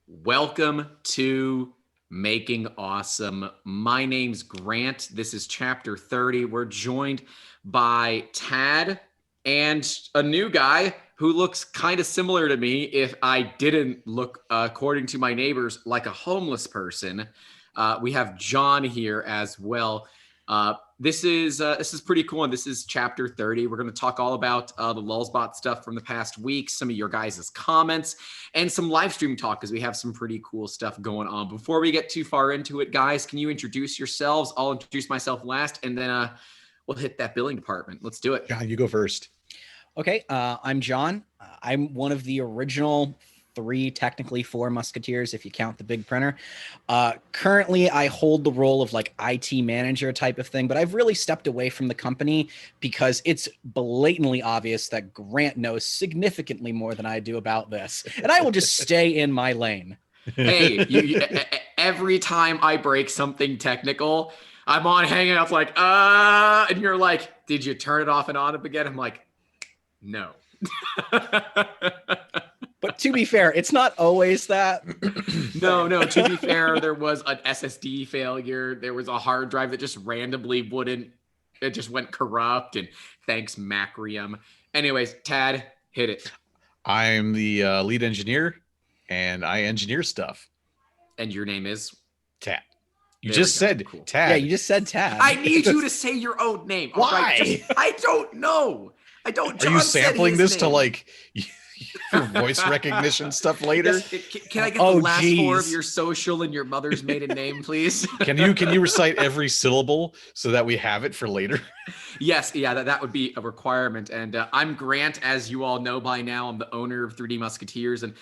Welcome to Making Awesome. My name's Grant. This is chapter 30. We're joined by Tad and a new guy who looks kind of similar to me if I didn't look, according to my neighbors, like a homeless person. We have John here as well. This is pretty cool, and this is chapter 30. We're going to talk all about the Lulzbot stuff from the past week, some of your guys' comments, and some live stream talk because we have some pretty cool stuff going on. Before we get too far into it, guys, can you introduce yourselves? I'll introduce myself last, and then we'll hit that billing department. Let's do it. John, you go first. Okay, I'm John. I'm one of the original technically four Musketeers if you count the big printer. Currently, I hold the role of like IT manager type of thing, but I've really stepped away from the company because it's blatantly obvious that Grant knows significantly more than I do about this, and I will just stay in my lane. Hey, every time I break something technical, I'm on Hangouts like, and you're like, did you turn it off and on up again? I'm like, no. But to be fair, it's not always that. No, to be fair, there was an SSD failure. There was a hard drive that just randomly it just went corrupt, and thanks Macrium. Anyways, Tad, hit it. I'm the lead engineer, and I engineer stuff. And your name is? Tad. You just said cool. Tad. Yeah, you just said Tad. I need you to say your own name. Why? Right, I don't know. I don't. Are you sampling this to like your voice recognition stuff later? Yes, can I get the last four of your social and your mother's maiden name, please? Can you recite every syllable so that we have it for later? Yes, yeah, that would be a requirement. And I'm Grant, as you all know by now. I'm the owner of 3D Musketeers, and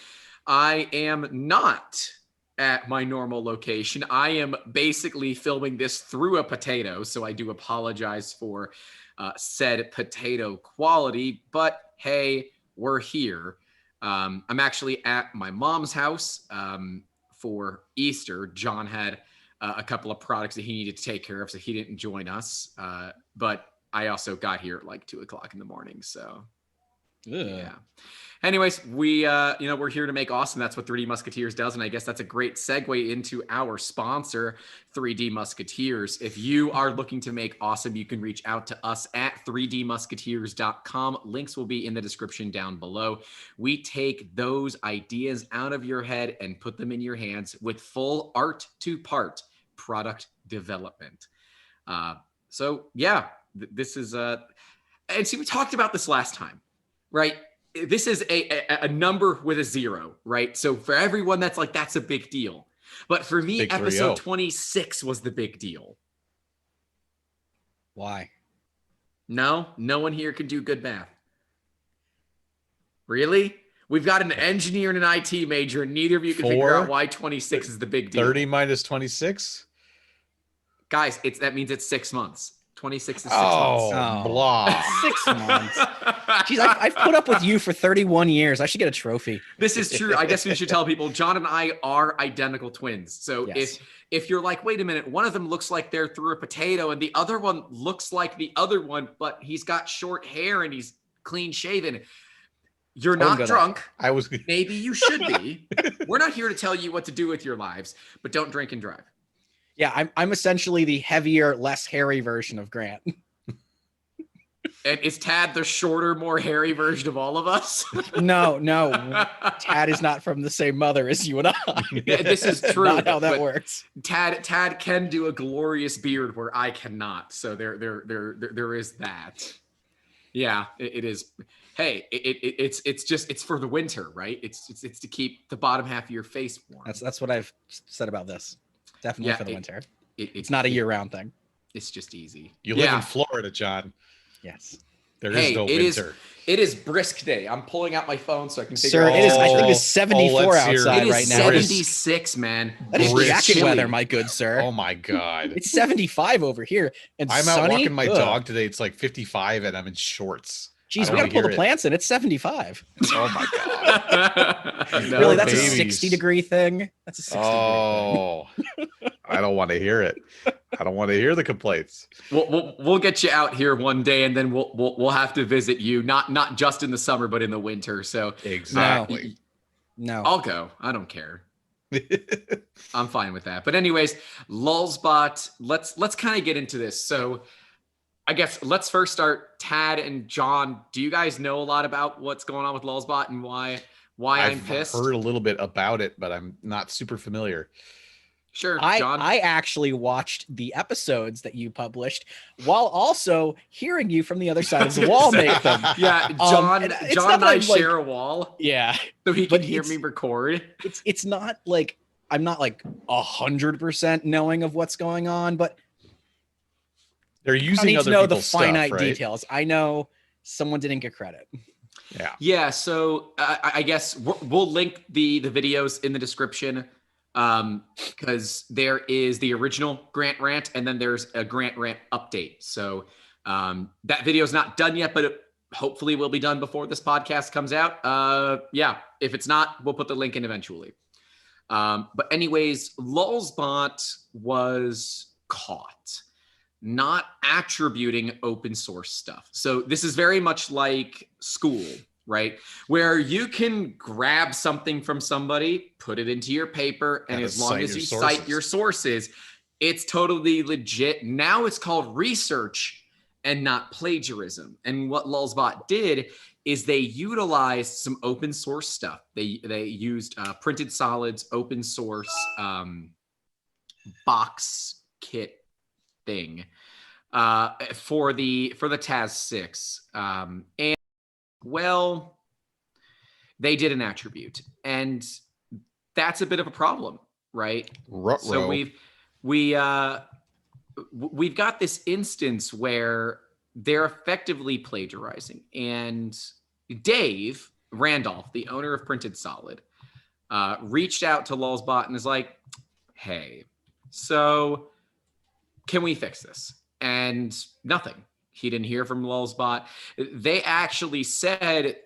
I am not at my normal location. I am basically filming this through a potato, so I do apologize for said potato quality, but hey, we're here. I'm actually at my mom's house for Easter. John had a couple of products that he needed to take care of, so he didn't join us. But I also got here at like 2 o'clock in the morning, so yeah. Anyways, we're here to make awesome. That's what 3D Musketeers does. And I guess that's a great segue into our sponsor, 3D Musketeers. If you are looking to make awesome, you can reach out to us at 3dmusketeers.com. Links will be in the description down below. We take those ideas out of your head and put them in your hands with full art to part product development. So yeah, this is, and see, we talked about this last time, right? This is a number with a zero, right? So for everyone, that's a big deal. But for me, big episode 26 was the big deal. Why? No one here can do good math. Really? We've got an engineer and an IT major, and neither of you can figure out why 26 is the big deal. 30 minus 26? Guys, that means it's 6 months. 26 is 6 months. Oh, blah. 6 months. Jeez, I've put up with you for 31 years. I should get a trophy. This is true. I guess we should tell people John and I are identical twins. So yes. If you're like, wait a minute, one of them looks like they're through a potato and the other one looks like the other one, but he's got short hair and he's clean shaven. You're not drunk. Maybe you should be. We're not here to tell you what to do with your lives, but don't drink and drive. Yeah, I'm essentially the heavier, less hairy version of Grant. And is Tad the shorter, more hairy version of all of us? No. Tad is not from the same mother as you and I. Yeah, this is true. Not how that works. Tad can do a glorious beard where I cannot. So there is that. Yeah, it is. Hey, it's for the winter, right? It's to keep the bottom half of your face warm. That's what I've said about this. Definitely for the winter. It's not a year-round thing. It's just easy. You live in Florida, John. Yes. There is no winter. It is brisk day. I'm pulling out my phone so I can figure out. Sir, it is. I think it's 74 outside right now. It is 76, man. That is jacket weather, my good sir. Oh my God. It's 75 over here. And I'm sunny? out walking my dog today. It's like 55 and I'm in shorts. Jeez, we gotta pull the plants in. It's 75. Oh my God. No, really, that's babies. A 60-degree thing. That's a 60-degree thing. I don't want to hear it. I don't want to hear the complaints. We'll get you out here one day, and then we'll have to visit you. Not just in the summer, but in the winter. So exactly. No, I'll go. I don't care. I'm fine with that. But anyways, Lulzbot, let's kind of get into this. So I guess let's first start. Tad and John, do you guys know a lot about what's going on with Lulzbot and why I'm pissed? I've heard a little bit about it, but I'm not super familiar. Sure, I John. actually watched the episodes that you published while also hearing you from the other side of the wall make them. Yeah, John it's John not and that I I'm, share a wall Yeah, so he but can hear me record. it's not like I'm not like 100% knowing of what's going on, but They're I don't using need to other know the people's finite stuff, right? details. I know someone didn't get credit. Yeah. Yeah, so I guess we'll link the videos in the description because there is the original Grant Rant and then there's a Grant Rant update. So that video is not done yet, but it hopefully will be done before this podcast comes out. Yeah, if it's not, we'll put the link in eventually. But anyways, Lulzbot was caught not attributing open source stuff. So this is very much like school, right? Where you can grab something from somebody, put it into your paper, and as long as you cite your sources, it's totally legit. Now it's called research and not plagiarism. And what Lulzbot did is they utilized some open source stuff. They used printed solids, open source box kit thing for the TAS 6. And well, they did an attribute, and that's a bit of a problem, right? So we've got this instance where they're effectively plagiarizing, and Dave Randolph, the owner of Printed Solid, reached out to Lulzbot and is like, hey, so can we fix this? And nothing. He didn't hear from Lulzbot. They actually said,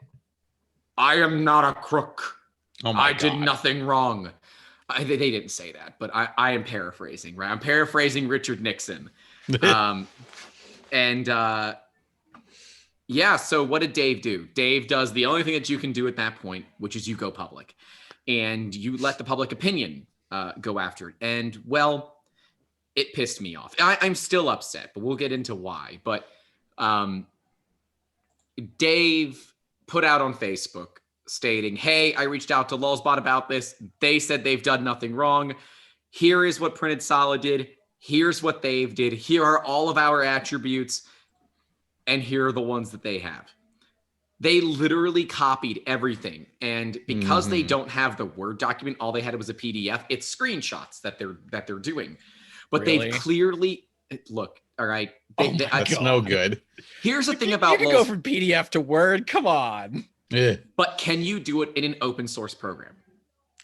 I am not a crook. Oh my God. Did nothing wrong. They didn't say that, but I am paraphrasing, right? I'm paraphrasing Richard Nixon. Yeah, so what did Dave do? Dave does the only thing that you can do at that point, which is you go public. And you let the public opinion go after it. And, well, it pissed me off. I'm still upset, but we'll get into why. But Dave put out on Facebook stating, hey, I reached out to Lulzbot about this. They said they've done nothing wrong. Here is what Printed Solid did. Here's what they've did. Here are all of our attributes. And here are the ones that they have. They literally copied everything. And because they don't have the Word document, all they had was a PDF. It's screenshots that they're doing. But Really? they've clearly look, all right. That's no good. Here's the thing about you can go from PDF to Word. Come on. Yeah. But can you do it in an open source program?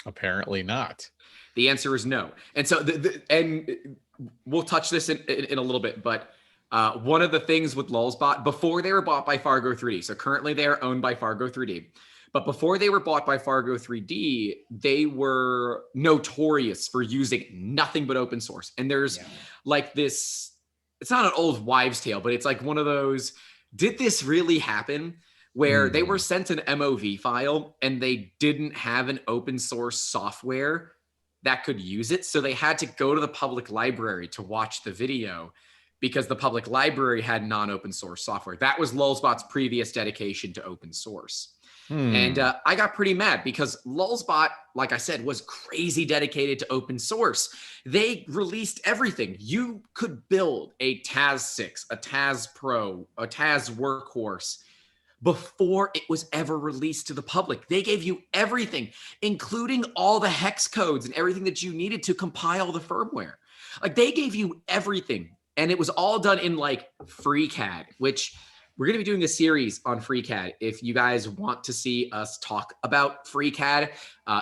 Apparently not. The answer is no. And so and we'll touch this in a little bit, but one of the things with Lulzbot, before they were bought by Fargo 3D, so currently they are owned by Fargo 3D, but before they were bought by Fargo 3D, they were notorious for using nothing but open source. And there's like this, it's not an old wives' tale, but it's like one of those, did this really happen? Where they were sent an MOV file and they didn't have an open source software that could use it. So they had to go to the public library to watch the video because the public library had non-open source software. That was Lulzbot's previous dedication to open source. And I got pretty mad because Lulzbot, like I said, was crazy dedicated to open source. They released everything. You could build a TAS 6, a TAS Pro, a TAS Workhorse before it was ever released to the public. They gave you everything, including all the hex codes and everything that you needed to compile the firmware. Like they gave you everything. And it was all done in like FreeCAD, which we're going to be doing a series on FreeCAD. If you guys want to see us talk about FreeCAD,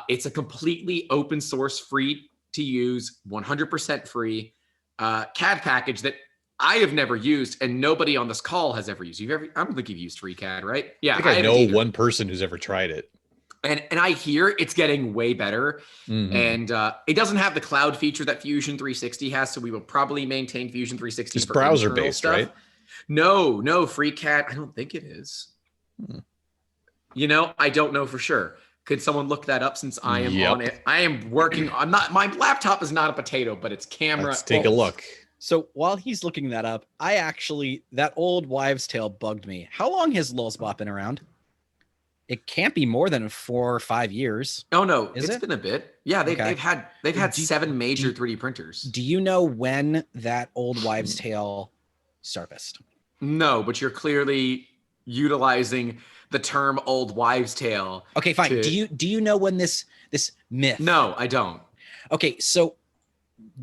it's a completely open source, free to use, 100% free CAD package that I have never used and nobody on this call has ever used. I don't think you've used FreeCAD, right? Yeah. I think I know one person who's ever tried it. And I hear it's getting way better. And it doesn't have the cloud feature that Fusion 360 has, so we will probably maintain Fusion 360. It's browser-based, stuff. right? No, FreeCAD, I don't think it is. You know, I don't know for sure. Could someone look that up since I am Yep. on it? I am working. My laptop is not a potato, but it's camera. Let's take a look. So while he's looking that up, that old wives' tale bugged me. How long has Lulzbot been around? It can't be more than 4 or 5 years. Oh no, Is it's it? been a bit. Yeah, they've had Do- 7 major do- 3D printers. Do you know when that old wives' tale surfaced? No, but you're clearly utilizing the term "old wives' tale." Okay, fine. to- Do you know when this myth? No, I don't. Okay, so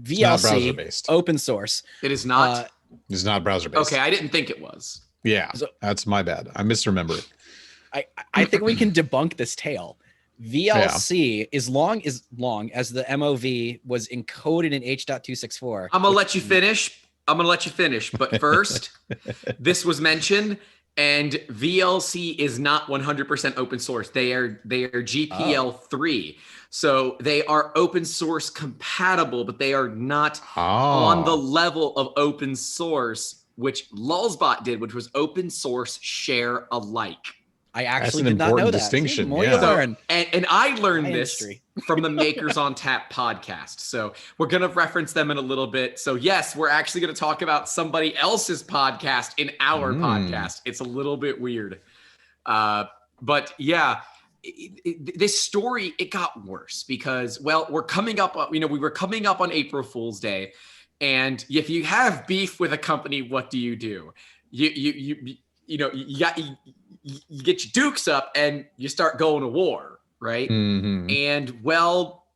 It's not VLC browser-based. open source. It is not. It's not browser-based. Okay, I didn't think it was. Yeah, So- that's my bad. I misremembered. I think we can debunk this tale. VLC, as long as the MOV was encoded in H.264. I'm gonna let you finish. But first, this was mentioned, and VLC is not 100% open source. They are GPL3, so they are open source compatible, but they are not on the level of open source, which Lulzbot did, which was open source share alike. I actually an did not know important that. distinction, See, more yeah. you learn. And I learned My this industry. from the Makers on Tap podcast. So we're going to reference them in a little bit. So yes, we're actually going to talk about somebody else's podcast in our podcast. It's a little bit weird. But yeah, this story, it got worse because, well, we were coming up on April Fool's Day. And if you have beef with a company, what do? You get your dukes up and you start going to war, right? Mhm. And well,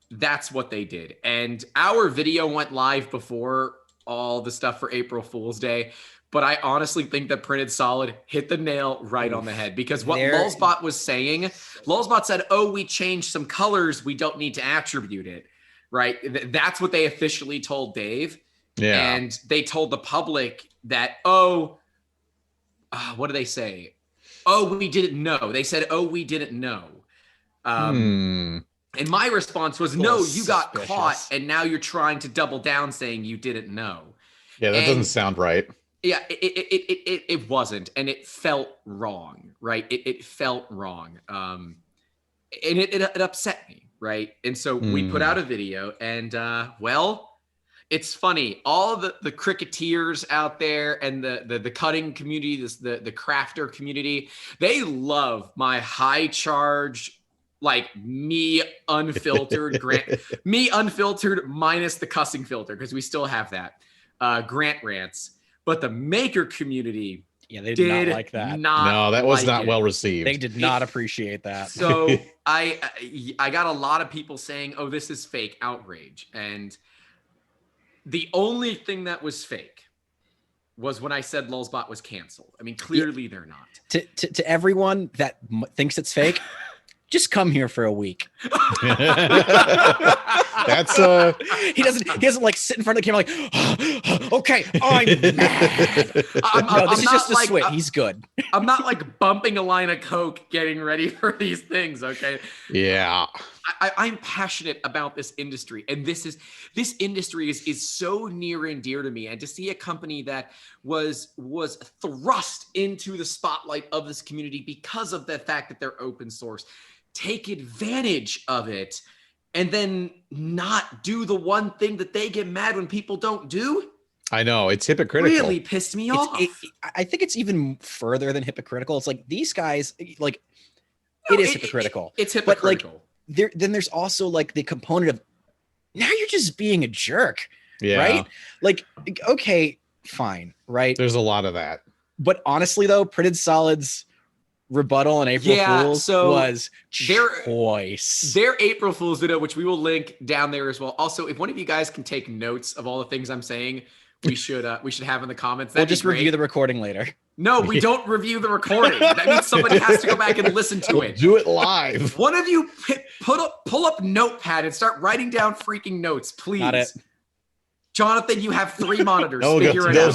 that's what they did. And our video went live before all the stuff for April Fool's Day. But I honestly think that Printed Solid hit the nail right on the head, because what Lulzbot was saying, Lulzbot said, oh, we changed some colors. We don't need to attribute it, right? That's what they officially told Dave. Yeah. And they told the public that, what do they say? Oh, we didn't know. They said, oh, we didn't know. And my response was, no, you got caught, and now you're trying to double down saying you didn't know. Yeah, that doesn't sound right. Yeah, it wasn't, and it felt wrong, right? It felt wrong. And it upset me, right? And so we put out a video, and well, it's funny. All the cricketeers out there and the cutting community, the crafter community, they love my high charge, like me unfiltered me unfiltered minus the cussing filter, because we still have that, Grant Rants. But the maker community, yeah, they did not like that. No, that was not well received. They did not appreciate that. So I got a lot of people saying, oh, this is fake outrage. And the only thing that was fake was when I said Lulzbot was canceled. I mean, clearly they're not. To everyone that thinks it's fake, just come here for a week. That's He doesn't like sit in front of the camera like, okay, I'm mad. This is just a sweat. He's good. I'm not like bumping a line of Coke getting ready for these things, okay? Yeah. I'm passionate about this industry, and this industry is so near and dear to me. And to see a company that was thrust into the spotlight of this community because of the fact that they're open source, take advantage of it, and then not do the one thing that they get mad when people don't do. I know, it's hypocritical. Really pissed me off. I think it's even further than hypocritical. It's like these guys, like, it is hypocritical. It's hypocritical. But like, then there's also like the component of, now you're just being a jerk, right? Like, okay, fine, right? There's a lot of that. But honestly, though, Printed Solid's rebuttal on April Fool's was choice. Their April Fool's video, which we will link down there as well. Also, if one of you guys can take notes of all the things I'm saying, we should have in the comments. We'll just review the recording later. No, we don't review the recording. That means somebody has to go back and listen to it. Do it live. One of you pull up Notepad and start writing down freaking notes, please. Not it. Jonathan, you have 3 monitors.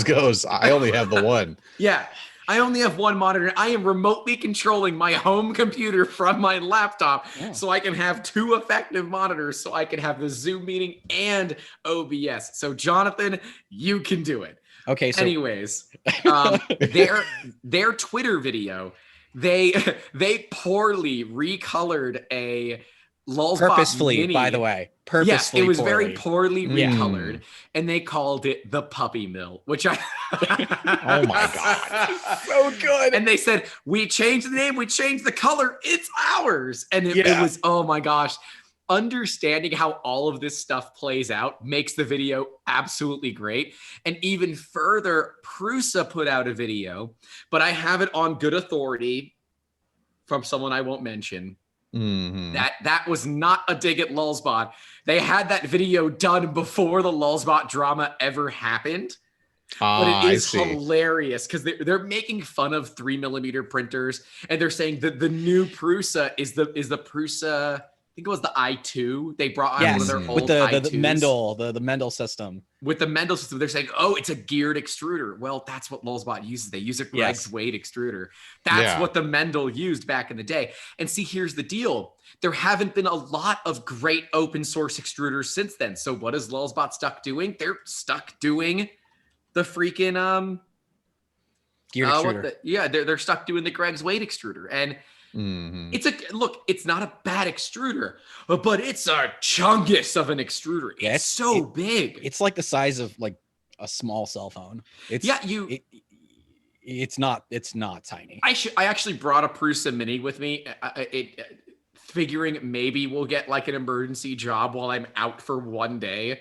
Goes. I only have the one. Yeah. I only have one monitor. I am remotely controlling my home computer from my laptop so I can have 2 effective monitors, so I can have the Zoom meeting and OBS. So Jonathan, you can do it. Okay. So anyways, their Twitter video, they poorly recolored a Lulzbot Purposefully, Mini. by the way. Yes, Purposefully. it was poorly. very poorly Yeah. recolored, and they called it the Puppy Mill, which I Oh my God. So good. And they said, we changed the name, we changed the color, it's ours. And it was, oh my gosh. Understanding how all of this stuff plays out makes the video absolutely great. And even further, Prusa put out a video, but I have it on good authority from someone I won't mention. That was not a dig at Lulzbot. They had that video done before the Lulzbot drama ever happened. But it is hilarious because they're making fun of 3mm printers, and they're saying that the new Prusa is the Prusa. I think it was the i2. They brought out one of their old with the i2s. Mendel, the Mendel system. With the Mendel system, they're saying, oh, it's a geared extruder. Well, that's what Lulzbot uses. They use a Greg's weight extruder. That's what the Mendel used back in the day. And see, here's the deal. There haven't been a lot of great open source extruders since then. So what is Lulzbot stuck doing? They're stuck doing the freaking geared extruder. They're stuck doing the Greg's weight extruder. And it's not a bad extruder, but it's a chungus of an extruder. It's so big. It's like the size of like a small cell phone. It's not tiny. I actually brought a Prusa Mini with me, figuring maybe we'll get like an emergency job while I'm out for one day.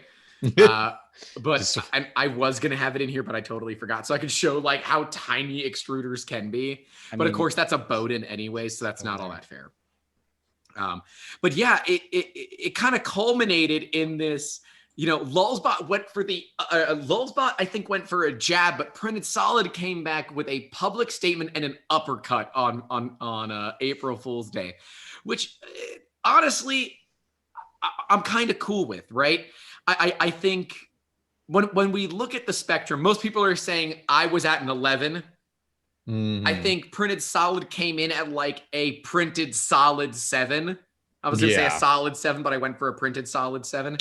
But I was going to have it in here, but I totally forgot. So I could show like how tiny extruders can be. But of course that's a Bowden anyway. So that's not all that fair. But yeah, it kind of culminated in this, Lulzbot went for Lulzbot, I think, went for a jab, but Printed Solid came back with a public statement and an uppercut on April Fool's Day, which honestly, I'm kind of cool with, right? I think when we look at the spectrum, most people are saying I was at an 11. I think Printed Solid came in at like a printed solid 7. I was going to say a solid 7, but I went for a printed solid 7.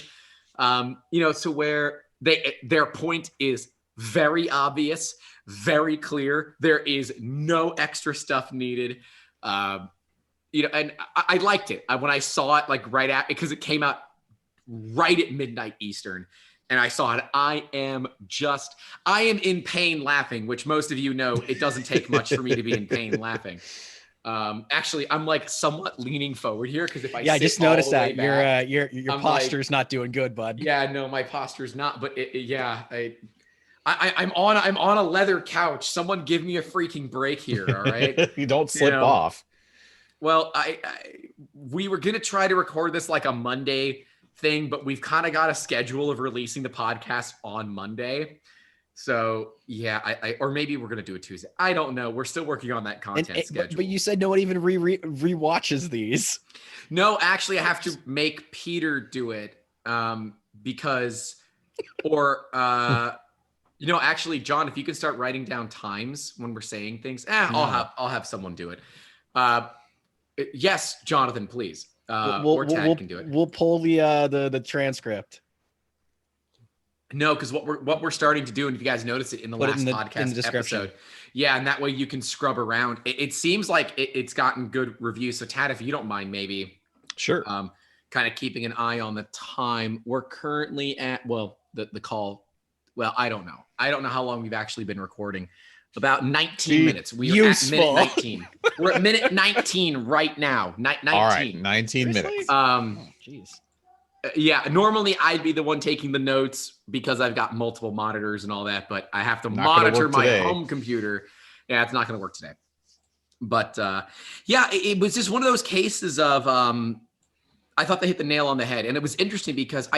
So where their point is very obvious, very clear. There is no extra stuff needed. And I liked it when I saw it, like because it came out right at midnight Eastern, and I saw it. I am in pain laughing, which most of you know, it doesn't take much for me to be in pain laughing. Actually, I'm like somewhat leaning forward here because if I just noticed that your posture's not doing good, bud. Yeah, no, my posture's not. But I'm on a leather couch. Someone give me a freaking break here, all right? You don't slip off. Well, we were gonna try to record this like a Monday thing, but we've kind of got a schedule of releasing the podcast on Monday. So yeah, or maybe we're gonna do it Tuesday. I don't know. We're still working on that content schedule. But you said no one even re-watches these. No, actually, I have to make Peter do it because, actually, John, if you can start writing down times when we're saying things, I'll have someone do it. Yes, Jonathan, please. Or Tad can do it. We'll pull the transcript. No, because what we're starting to do, and if you guys notice it in the last podcast episode, and that way you can scrub around. It seems like it's gotten good reviews. So Tad, if you don't mind, maybe sure. Kind of keeping an eye on the time. We're currently at the call. Well, I don't know how long we've actually been recording. About 19 minutes. We are at minute 19. We're at minute 19 right now. 19. All right, 19 minutes. Jeez. Normally I'd be the one taking the notes because I've got multiple monitors and all that, but I have to monitor my home computer. Yeah, it's not going to work today. But it was just one of those cases of I thought they hit the nail on the head. And it was interesting because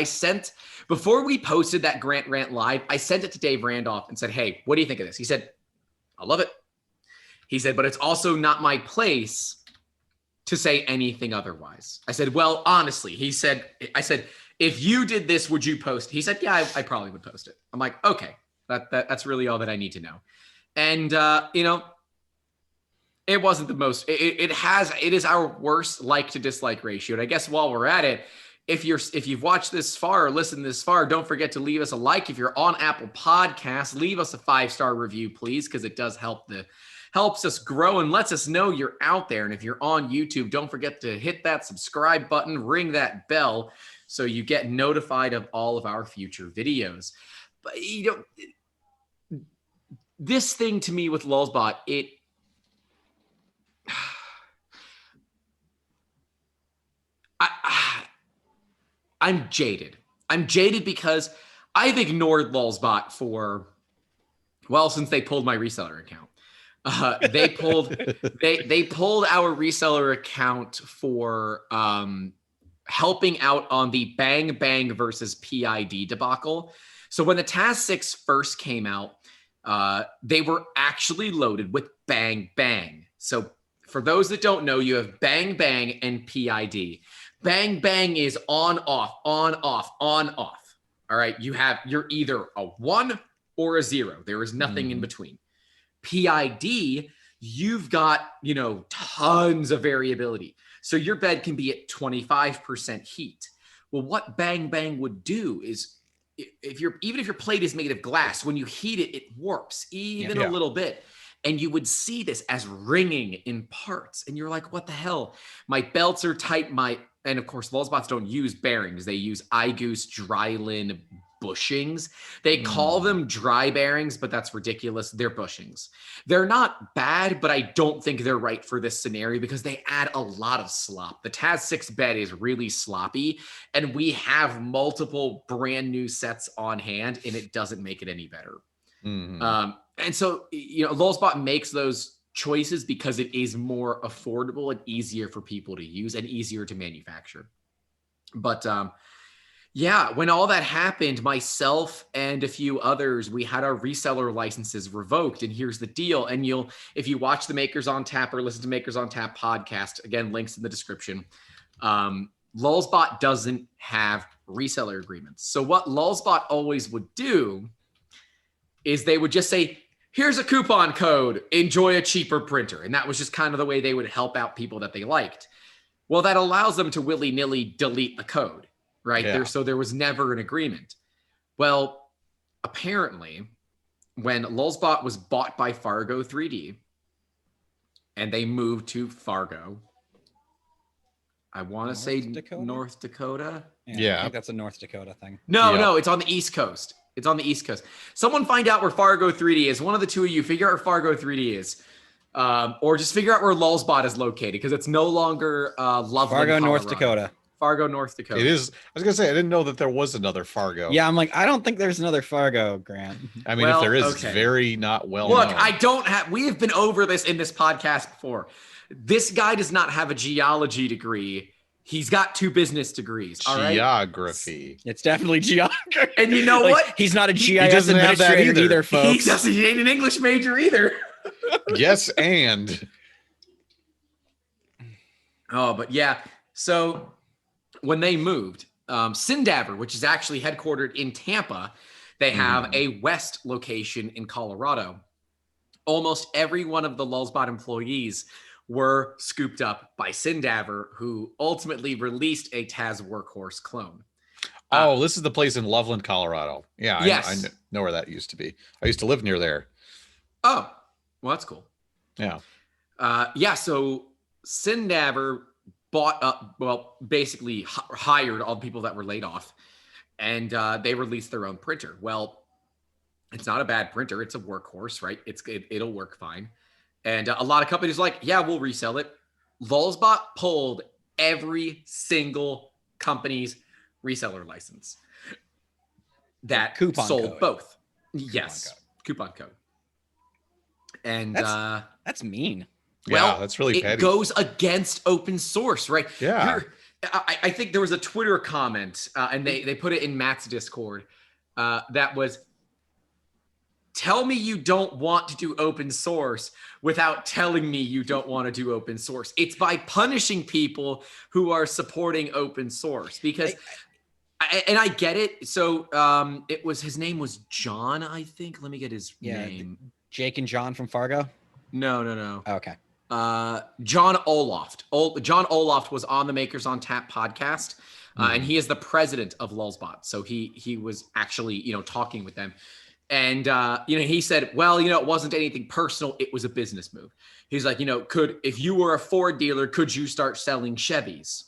before we posted that Grant Rant live, I sent it to Dave Randolph and said, hey, what do you think of this? He said, I love it. He said, but it's also not my place to say anything otherwise. I said, well, honestly, I said, if you did this, would you post? He said, yeah, I probably would post it. I'm like, okay, that's really all that I need to know. And, it wasn't the most, it is our worst like to dislike ratio. And I guess while we're at it, if you've watched this far or listened this far, don't forget to leave us a like. If you're on Apple Podcasts, leave us a 5-star review, please, because it does help the helps us grow and lets us know you're out there. And if you're on YouTube, don't forget to hit that subscribe button, ring that bell so you get notified of all of our future videos. But this thing to me with Lulzbot, I'm jaded. I'm jaded because I've ignored Lulzbot for, well, since they pulled my reseller account. They pulled our reseller account for helping out on the Bang Bang versus PID debacle. So when the Task 6 first came out, they were actually loaded with Bang Bang. So for those that don't know, you have Bang Bang and PID. Bang Bang is on, off, on, off, on, off. All right. You're either a 1 or a 0. There is nothing in between. PID, you've got, tons of variability. So your bed can be at 25% heat. Well, what Bang Bang would do is even if your plate is made of glass, when you heat it, it warps even a little bit. And you would see this as ringing in parts. And you're like, what the hell? My belts are tight. And of course, Lulzbots don't use bearings. They use iGoose Drylin bushings. They call them dry bearings, but that's ridiculous. They're bushings. They're not bad, but I don't think they're right for this scenario because they add a lot of slop. The Taz 6 bed is really sloppy, and we have multiple brand new sets on hand, and it doesn't make it any better. And so, Lulzbot makes those choices because it is more affordable and easier for people to use and easier to manufacture. But when all that happened, myself and a few others, we had our reseller licenses revoked. And here's the deal. And if you watch the Makers on Tap or listen to Makers on Tap podcast, again, links in the description. Lulzbot doesn't have reseller agreements. So what Lulzbot always would do is they would just say, here's a coupon code, enjoy a cheaper printer. And that was just kind of the way they would help out people that they liked. Well, that allows them to willy-nilly delete the code, right? Yeah. So there was never an agreement. Well, apparently, when Lulzbot was bought by Fargo 3D and they moved to Fargo, I want to say North Dakota. Yeah, I think that's a North Dakota thing. No, it's on the East Coast. It's on the East Coast. Someone find out where Fargo 3D is. One of the two of you figure out where Fargo 3D is. Or just figure out where Lulzbot is located because it's no longer Loveland, Fargo, Colorado. North Dakota. Fargo, North Dakota. It is. I was going to say, I didn't know that there was another Fargo. Yeah, I'm like, I don't think there's another Fargo, Grant. I mean, if there is, it's very not well known. Look, we have been over this in this podcast before. This guy does not have a geology degree. He's got 2 business degrees. All right? Geography. It's definitely geography. And you know what? He's not a GIS administrator either, folks. He ain't an English major either. Yes, and. Oh, but yeah. So when they moved, Syndaver, which is actually headquartered in Tampa, they have a West location in Colorado. Almost every one of the Lulzbot employees were scooped up by Syndaver, who ultimately released a Taz Workhorse clone. This is the place in Loveland, Colorado. Yeah, yes. I know where that used to be. I used to live near there. Oh, well, that's cool. Yeah. So Syndaver bought up, basically hired all the people that were laid off, and they released their own printer. Well, it's not a bad printer. It's a Workhorse, right? It'll work fine. And a lot of companies are like, yeah, we'll resell it. Lulzbot pulled every single company's reseller license that sold code. Both. Yes, coupon code. And that's mean. Well, that's really petty. It goes against open source, right? Yeah. I think there was a Twitter comment, and they put it in Matt's Discord, that was, tell me you don't want to do open source without telling me you don't want to do open source. It's by punishing people who are supporting open source because, I get it. So his name was John, I think. Let me get his name. Jake and John from Fargo? No. Okay. John Oloft. John Oloft was on the Makers on Tap podcast, and he is the president of Lulzbot. So he was actually, talking with them. And, he said, well, it wasn't anything personal. It was a business move. He's like, if you were a Ford dealer, could you start selling Chevys?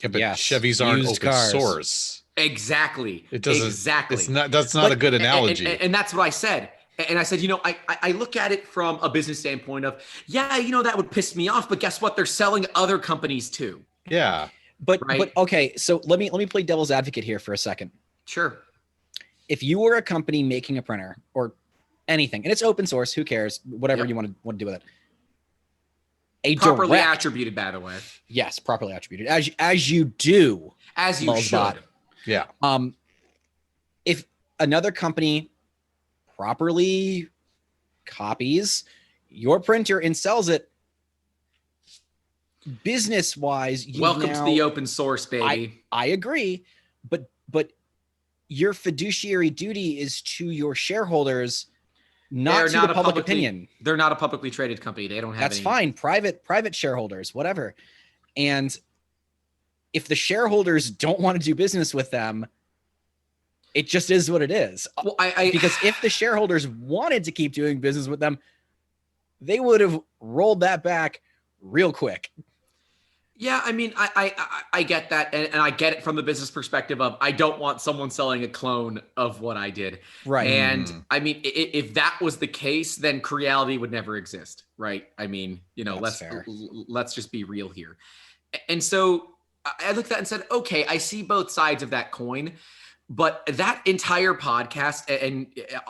Yeah, but Yes. Chevys aren't Used open cars. source. Exactly. It doesn't. Exactly. It's not. That's not a good analogy. And that's what I said. And I said, I look at it from a business standpoint of, that would piss me off. But guess what? They're selling other companies too. Yeah. But Right. but okay, so let me play devil's advocate here for a second. Sure. If you were a company making a printer or anything, and it's open source, who cares? Whatever Yep. you want to do with it. A Properly direct, attributed, by the way. yes, properly attributed, as you do, As you Lulzbot. should. Yeah. If another company properly copies your printer and sells it, business wise, Welcome to the open source, baby. I agree, but your fiduciary duty is to your shareholders, not to the public opinion. They're not a publicly traded company. They don't have That's any. fine. Private shareholders, whatever. And if the shareholders don't want to do business with them, it just is what it is. Well, Because if the shareholders wanted to keep doing business with them, they would have rolled that back real quick. Yeah, I mean, I get that, and I get it from the business perspective of I don't want someone selling a clone of what I did. Right. And I mean, if that was the case, then Creality would never exist, right? I mean, That's fair. let's just be real here. And so I looked at that and said, okay, I see both sides of that coin. But that entire podcast, and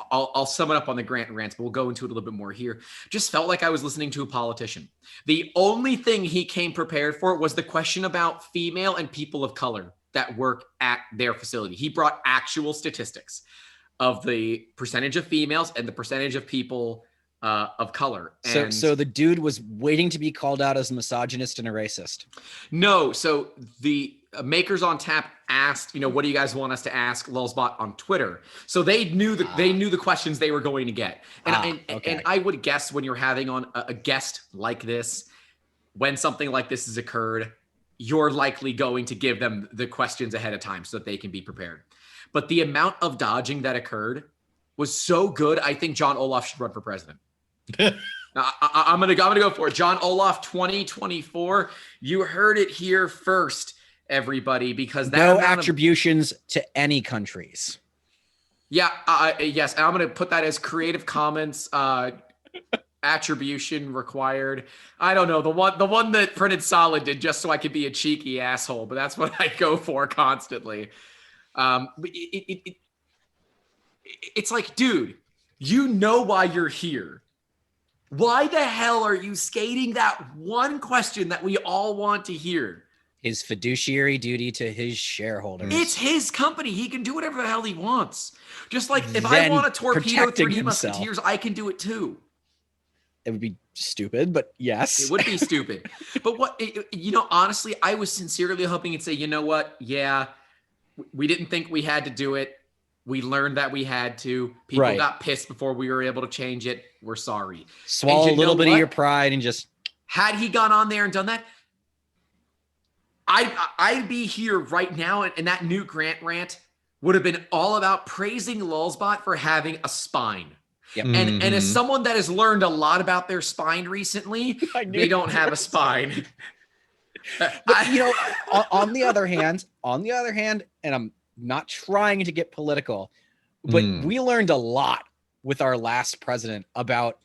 I'll sum it up on the Grant Rants, but we'll go into it a little bit more here, just felt like I was listening to a politician. The only thing he came prepared for was the question about female and people of color that work at their facility. He brought actual statistics of the percentage of females and the percentage of people of color. And So the dude was waiting to be called out as a misogynist and a racist. no, so the Makers on Tap asked, what do you guys want us to ask Lulzbot on Twitter? So they knew the questions they were going to get. And I would guess when you're having on a guest like this, when something like this has occurred, you're likely going to give them the questions ahead of time so that they can be prepared. But the amount of dodging that occurred was so good. I think John Oloft should run for president. Now, I'm gonna go for it. John Oloft 2024. You heard it here first, everybody, because that No attributions to any countries. Yeah, yes, and I'm gonna put that as Creative Commons attribution required. I don't know, the one that Printed Solid did just so I could be a cheeky asshole, but that's what I go for constantly. But it's like, dude, you know why you're here. Why the hell are you skating that one question that we all want to hear? His fiduciary duty to his shareholders. It's his company. He can do whatever the hell he wants. Just like if I Then want to torpedo protecting 3D himself. Musketeers, I can do it too. It would be stupid, but yes. It would be stupid. But honestly, I was sincerely hoping you'd say, you know what? Yeah, we didn't think we had to do it. We learned that we had to. People Right. got pissed before we were able to change it. We're sorry. Swallow And a you little know bit of what? your pride and just Had he gone on there and done that, I'd be here right now, and that new Grant Rant would have been all about praising Lulzbot for having a spine. Yep. And as someone that has learned a lot about their spine recently, they don't have a spine. But on the other hand, and I'm not trying to get political, but we learned a lot with our last president about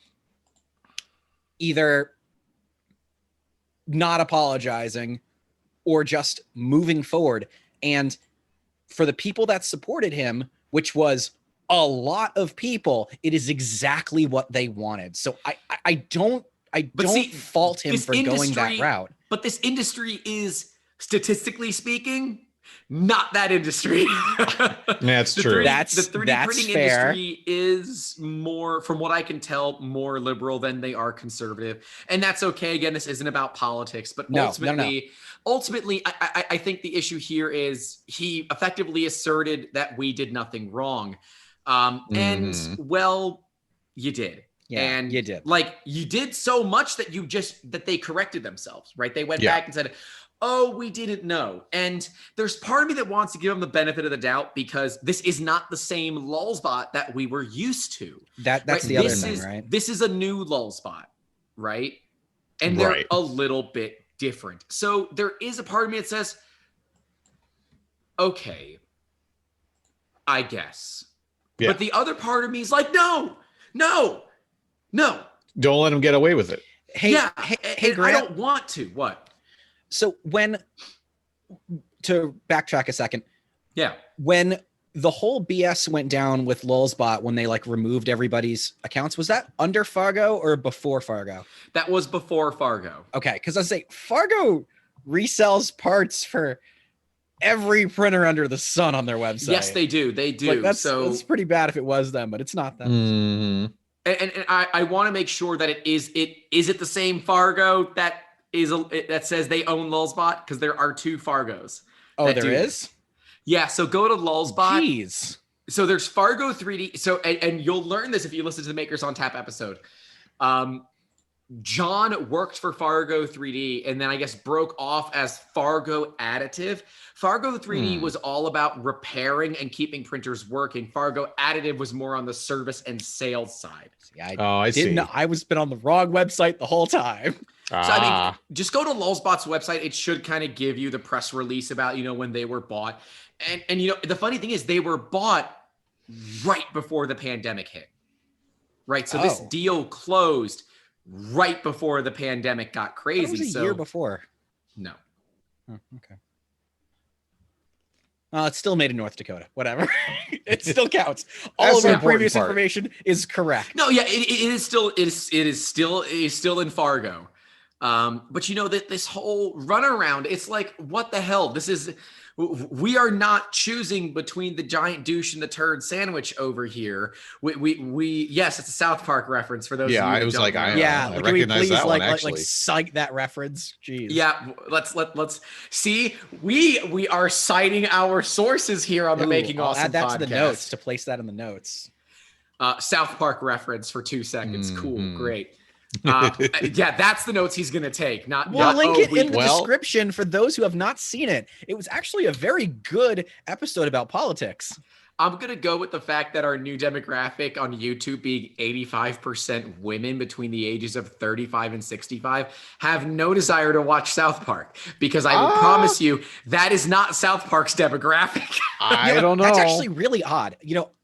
either not apologizing or just moving forward. And for the people that supported him, which was a lot of people, it is exactly what they wanted. So I don't fault him for going that route. But this industry is, statistically speaking, not that industry. That's true. The 3D printing fair. industry is more, from what I can tell, more liberal than they are conservative. And that's okay. Again, this isn't about politics, but ultimately, I think the issue here is he effectively asserted that we did nothing wrong. And well, you did. Yeah, and you did. Like, you did so much that that they corrected themselves, right? They went back and said, oh, we didn't know. And there's part of me that wants to give them the benefit of the doubt because this is not the same Lulzbot that we were used to. That's right? the other thing, right? This is a new Lulzbot, right? And they're a little bit different. So there is a part of me that says, okay, I guess. Yeah. But the other part of me is like, no. Don't let them get away with it. Hey, hey, Grant. I don't want to. What? So to backtrack a second, Yeah. when the whole BS went down with Lulzbot, when they like removed everybody's accounts, was that under Fargo or before Fargo? That was before Fargo. Okay, because I say Fargo resells parts for every printer under the sun on their website. Yes, they do. They do. Like, that's pretty bad if it was them, but it's not them. Mm-hmm. And I want to make sure that is it the same Fargo that that says they own Lulzbot, because there are two Fargos. Oh, there is? Yeah, so go to Lulzbot. Jeez. So there's Fargo 3D. So and you'll learn this if you listen to the Makers on Tap episode. John worked for Fargo 3D and then I guess broke off as Fargo Additive. Fargo 3D was all about repairing and keeping printers working. Fargo Additive was more on the service and sales side. See, I didn't know. I was been on the wrong website the whole time. So I mean, just go to Lulzbot's website. It should kind of give you the press release about, when they were bought. And the funny thing is they were bought right before the pandemic hit. Right? So this deal closed right before the pandemic got crazy. It was a year before. No. Oh, okay. It's still made in North Dakota. Whatever. It still counts. All of our previous information is correct. No, yeah, it is still in Fargo. But that this whole runaround, it's like, what the hell? We are not choosing between the giant douche and the turd sandwich over here. We yes, it's a South Park reference for those. Yeah, of you I was like, I recognize that one actually. Like cite that reference. Jeez. Yeah, let's see. We are citing our sources here on the Making Awesome add that podcast. to the notes to place that in the notes. South Park reference for 2 seconds. Cool, great. Yeah, that's the notes he's gonna take. We'll link it in the description for those who have not seen it. It was actually a very good episode about politics. I'm gonna go with the fact that our new demographic on YouTube being 85% women between the ages of 35 and 65 have no desire to watch South Park, because I will promise you that is not South Park's demographic. I don't know. That's actually really odd.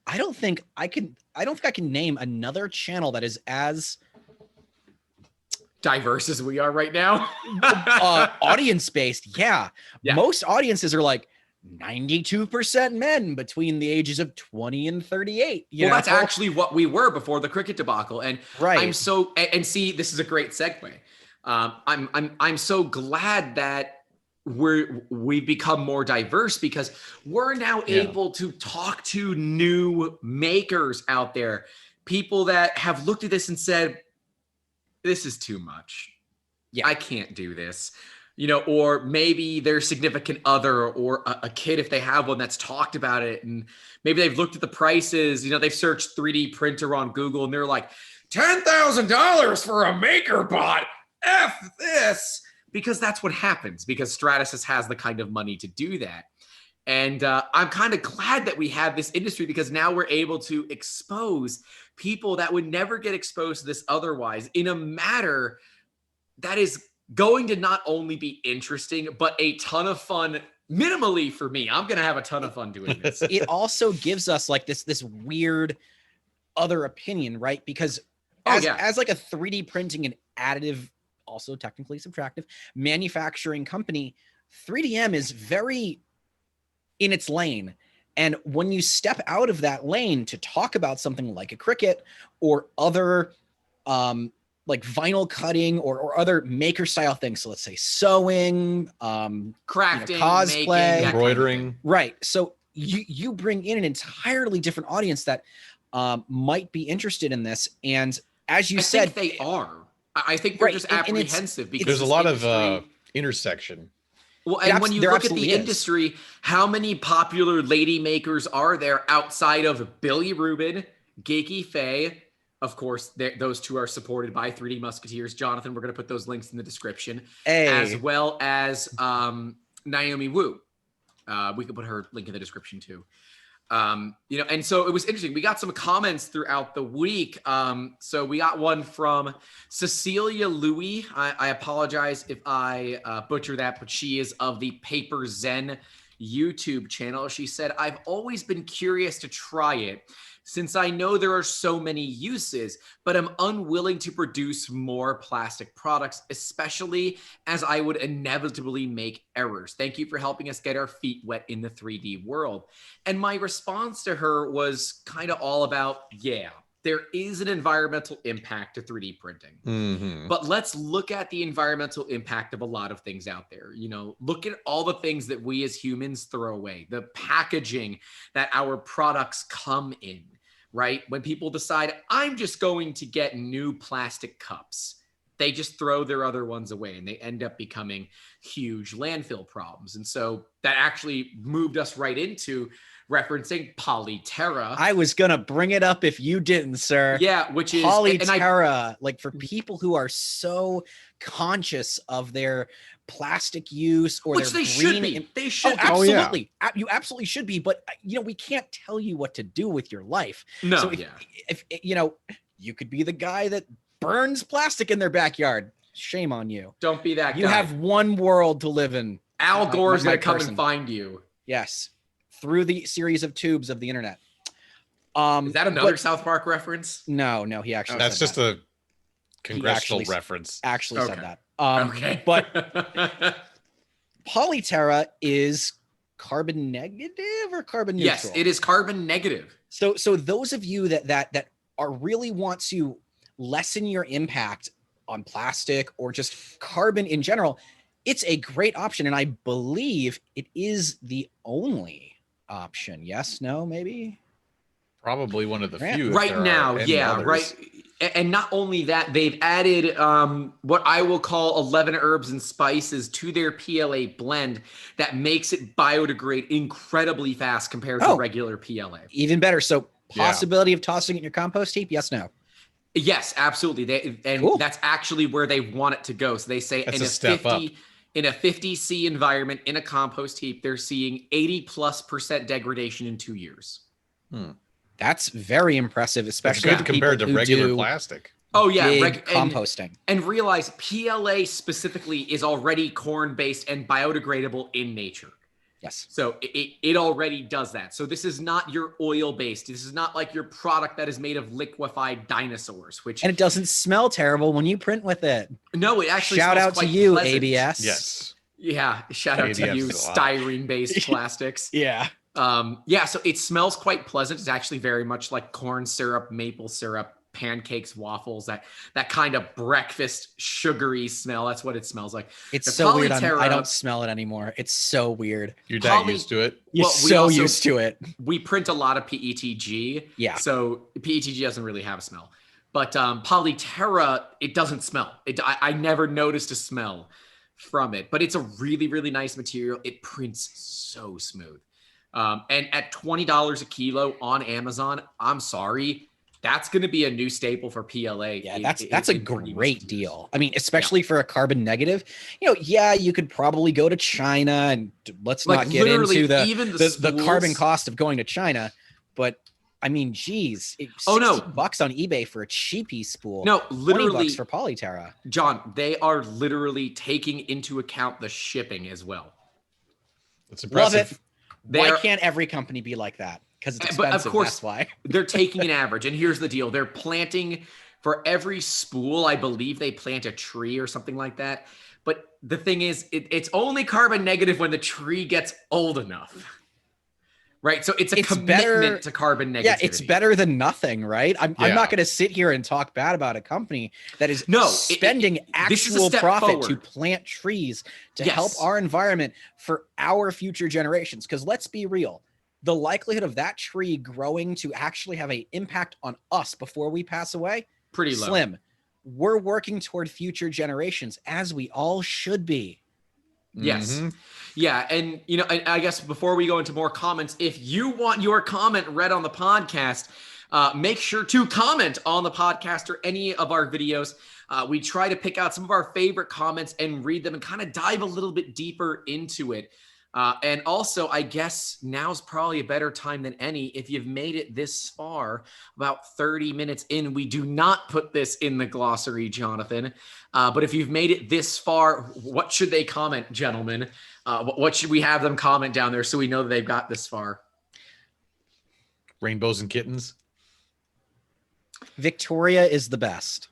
I don't think I can name another channel that is as diverse as we are right now. Audience based. Yeah. Most audiences are like 92% men between the ages of 20 and 38. That's actually what we were before the cricket debacle. And right. See, this is a great segue. I'm so glad that we've become more diverse, because we're now able to talk to new makers out there, people that have looked at this and said, this is too much. Yeah, I can't do this. Or maybe their significant other or a kid, if they have one, that's talked about it. And maybe they've looked at the prices, they've searched 3D printer on Google and they're like, $10,000 for a maker bot. F this. Because that's what happens, because Stratasys has the kind of money to do that. And I'm kind of glad that we have this industry, because now we're able to expose people that would never get exposed to this otherwise in a matter that is going to not only be interesting, but a ton of fun. Minimally for me, I'm going to have a ton of fun doing this. It also gives us like this weird other opinion, right? Because as like a 3D printing and additive, also technically subtractive manufacturing company, 3DM is very in its lane. And when you step out of that lane to talk about something like a Cricut or other like vinyl cutting or other maker style things, so let's say sewing, crafting, cosplay, making, embroidering, right? So you bring in an entirely different audience that might be interested in this. And as you said, they are. I think they're just apprehensive, because there's a lot of intersection. Well, and when you look at the industry, how many popular lady makers are there outside of Billy Rubin, Geeky Faye, of course, those two are supported by 3D Musketeers. Jonathan, we're going to put those links in the description, as well as Naomi Wu. We could put her link in the description too. And so it was interesting. We got some comments throughout the week. So we got one from Cecilia Louie. I apologize if I butcher that, but she is of the Paper Zen YouTube channel. She said, I've always been curious to try it since I know there are so many uses, but I'm unwilling to produce more plastic products, especially as I would inevitably make errors. Thank you for helping us get our feet wet in the 3D world. And my response to her was kind of all about, yeah, there is an environmental impact to 3D printing, but let's look at the environmental impact of a lot of things out there. Look at all the things that we as humans throw away, the packaging that our products come in, right? When people decide, I'm just going to get new plastic cups, they just throw their other ones away and they end up becoming huge landfill problems. And so that actually moved us right into referencing Polyterra. I was going to bring it up if you didn't, sir. Yeah, which is Polyterra. Like, for people who are so conscious of their plastic use or which their they green, should be. They should. Absolutely. Oh, yeah. You absolutely should be. But we can't tell you what to do with your life. No. So if you could be the guy that burns plastic in their backyard. Shame on you. Don't be that guy. You have one world to live in. Al Gore's going to come and find you. Yes. Through the series of tubes of the internet. Is that another South Park reference? No, he actually that's just a congressional reference. Actually said that. Okay. But Polyterra is carbon negative or carbon neutral? Yes, it is carbon negative. So those of you that are really want to lessen your impact on plastic or just carbon in general, it's a great option. And I believe it is the only option. Yes, no, maybe? Probably one of the few. Right now, yeah, others. Right. And not only that, they've added what I will call 11 herbs and spices to their PLA blend that makes it biodegrade incredibly fast compared to regular PLA. Even better. So possibility of tossing it in your compost heap? Yes, no? Yes, absolutely. Cool. That's actually where they want it to go. So they say in a 50C environment, in a compost heap, they're seeing 80+% degradation in 2 years. That's very impressive, especially compared to regular plastic. Oh yeah, composting. And realize PLA specifically is already corn-based and biodegradable in nature. Yes. So it already does that. So this is not your oil-based. This is not like your product that is made of liquefied dinosaurs, and it doesn't smell terrible when you print with it. No, it actually shout smells out quite to you, pleasant. ABS. Yes. Yeah, shout out to you, styrene-based plastics. Yeah. So it smells quite pleasant. It's actually very much like corn syrup, maple syrup, pancakes, waffles, that kind of breakfast sugary smell. That's what it smells like. It's so weird. I don't smell it anymore. It's so weird. You're that used to it. You're so used to it. We print a lot of PETG. Yeah. So PETG doesn't really have a smell. But Polyterra, it doesn't smell. I never noticed a smell from it, but it's a really, really nice material. It prints so smooth. And at $20 a kilo on Amazon, I'm sorry, that's going to be a new staple for PLA. Yeah, that's a great deal. I mean, especially for a carbon negative. You could probably go to China, and let's not get into the carbon cost of going to China, but I mean, geez, $60 on eBay for a cheapie spool. No, literally $20 for Polyterra. John, they are literally taking into account the shipping as well. It's impressive. Love it. Why can't every company be like that? Because it's expensive. But of course, that's why. They're taking an average. And here's the deal. They're planting for every spool. I believe they plant a tree or something like that. But the thing is, it's only carbon negative when the tree gets old enough. Right. So it's commitment to carbon negativity. Yeah, it's better than nothing, right? I'm not going to sit here and talk bad about a company that is spending actual profit to plant trees to help our environment for our future generations. Because let's be real, the likelihood of that tree growing to actually have an impact on us before we pass away, pretty low. Slim. We're working toward future generations, as we all should be. Yes. Mm-hmm. Yeah. And, I guess before we go into more comments, if you want your comment read on the podcast, Make sure to comment on the podcast or any of our videos. We try to pick out some of our favorite comments and read them and kind of dive a little bit deeper into it. And also, I guess now's probably a better time than any. If you've made it this far, about 30 minutes in, we do not put this in the glossary, Jonathan. But if you've made it this far, what should they comment, gentlemen? What should we have them comment down there so we know that they've got this far? Rainbows and kittens. Victoria is the best.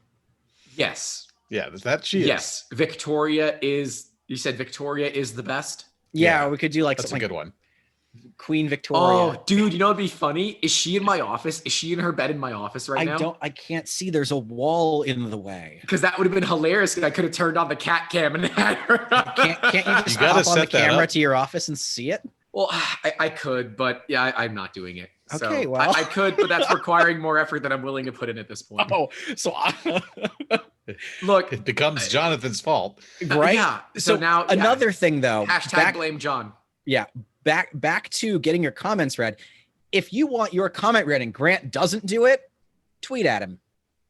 Yes. Yeah, that she is. Yes. Victoria is, you said Victoria is the best? Yeah, Yeah, we could do like That's a something good one. Queen Victoria. Oh, dude, you know what'd be funny? Is she in my office? Is she in her bed in my office right now? I can't see. There's a wall in the way. Because that would have been hilarious because I could have turned on the cat cam and had her. Can't you just You gotta hop on the set that camera up. to your office and see it? Well, I could, but yeah, I'm not doing it. So Okay, well. I could, but that's requiring more effort than I'm willing to put in at this point. Oh, so Look, It becomes Jonathan's fault. right? Yeah. So now yeah. another thing though, Hashtag blame John. back to getting your comments read. If you want your comment read and Grant doesn't do it, tweet at him.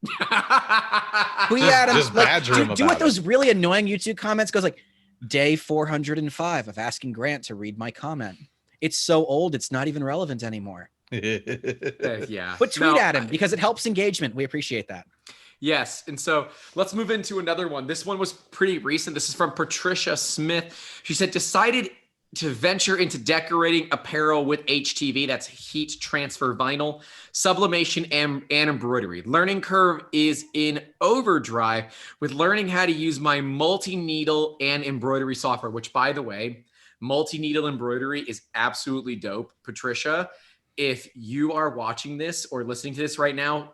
Tweet at him. Just badger him do about what those really annoying YouTube comments goes like, day 405 of asking Grant to read my comment. It's so old, it's not even relevant anymore. Yeah. But tweet at him because it helps engagement. We appreciate that. Yes. And so let's move into another one. This one was pretty recent. This is from Patricia Smith. She said, decided to venture into decorating apparel with HTV, that's heat transfer vinyl, sublimation, and embroidery. Learning curve is in overdrive with learning how to use my multi-needle and embroidery software, which, by the way, multi-needle embroidery is absolutely dope. Patricia, if you are watching this or listening to this right now,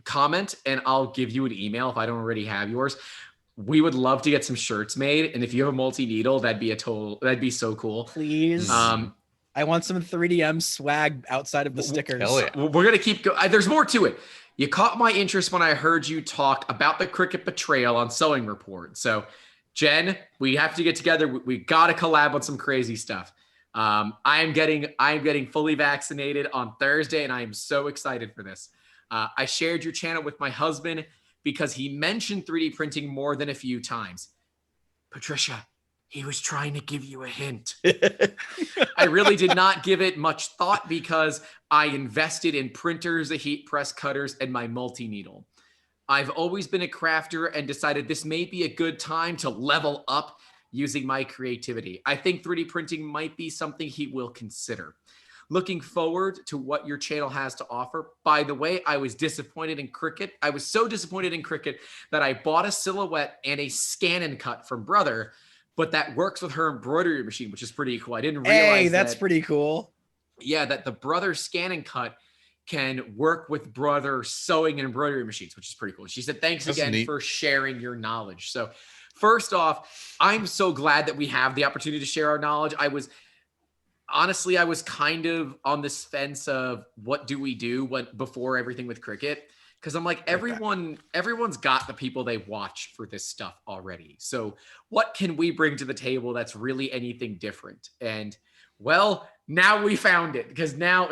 comment and I'll give you an email if I don't already have yours. We would love to get some shirts made. And if you have a multi-needle, that'd be so cool. Please. I want some 3DM swag outside of the stickers. Hell yeah. We're going to keep going. There's more to it. You caught my interest when I heard you talk about the Cricket betrayal on Sewing Report. So Jen, we have to get together. We got to collab on some crazy stuff. I'm getting fully vaccinated on Thursday and I am so excited for this. I shared your channel with my husband because he mentioned 3D printing more than a few times. Patricia, he was trying to give you a hint. I really did not give it much thought because I invested in printers, the heat press cutters, and my multi-needle. I've always been a crafter and decided this may be a good time to level up using my creativity. I think 3D printing might be something he will consider. Looking forward to what your channel has to offer. By the way, I was disappointed in Cricut. I was so disappointed in Cricut that I bought a silhouette and a scan and cut from Brother, but that works with her embroidery machine, which is pretty cool. I didn't realize Hey, that's pretty cool. Yeah, that the Brother scan and cut can work with Brother sewing and embroidery machines, which is pretty cool. She said, thanks That's again neat. for sharing your knowledge. So first off, I'm so glad that we have the opportunity to share our knowledge. I was kind of on this fence of what do we do before everything with Cricut? Because I'm like, everyone's got the people they watch for this stuff already. So what can we bring to the table that's really anything different? And well, now we found it because now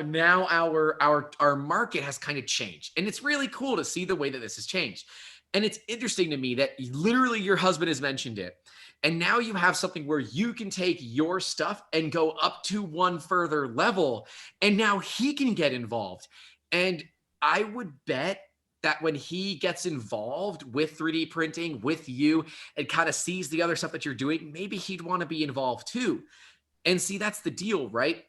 our market has kind of changed. And it's really cool to see the way that this has changed. And it's interesting to me that literally your husband has mentioned it. And now you have something where you can take your stuff and go up to one further level. And now he can get involved. And I would bet that when he gets involved with 3D printing with you and kind of sees the other stuff that you're doing, maybe he'd want to be involved too. And see, that's the deal, right?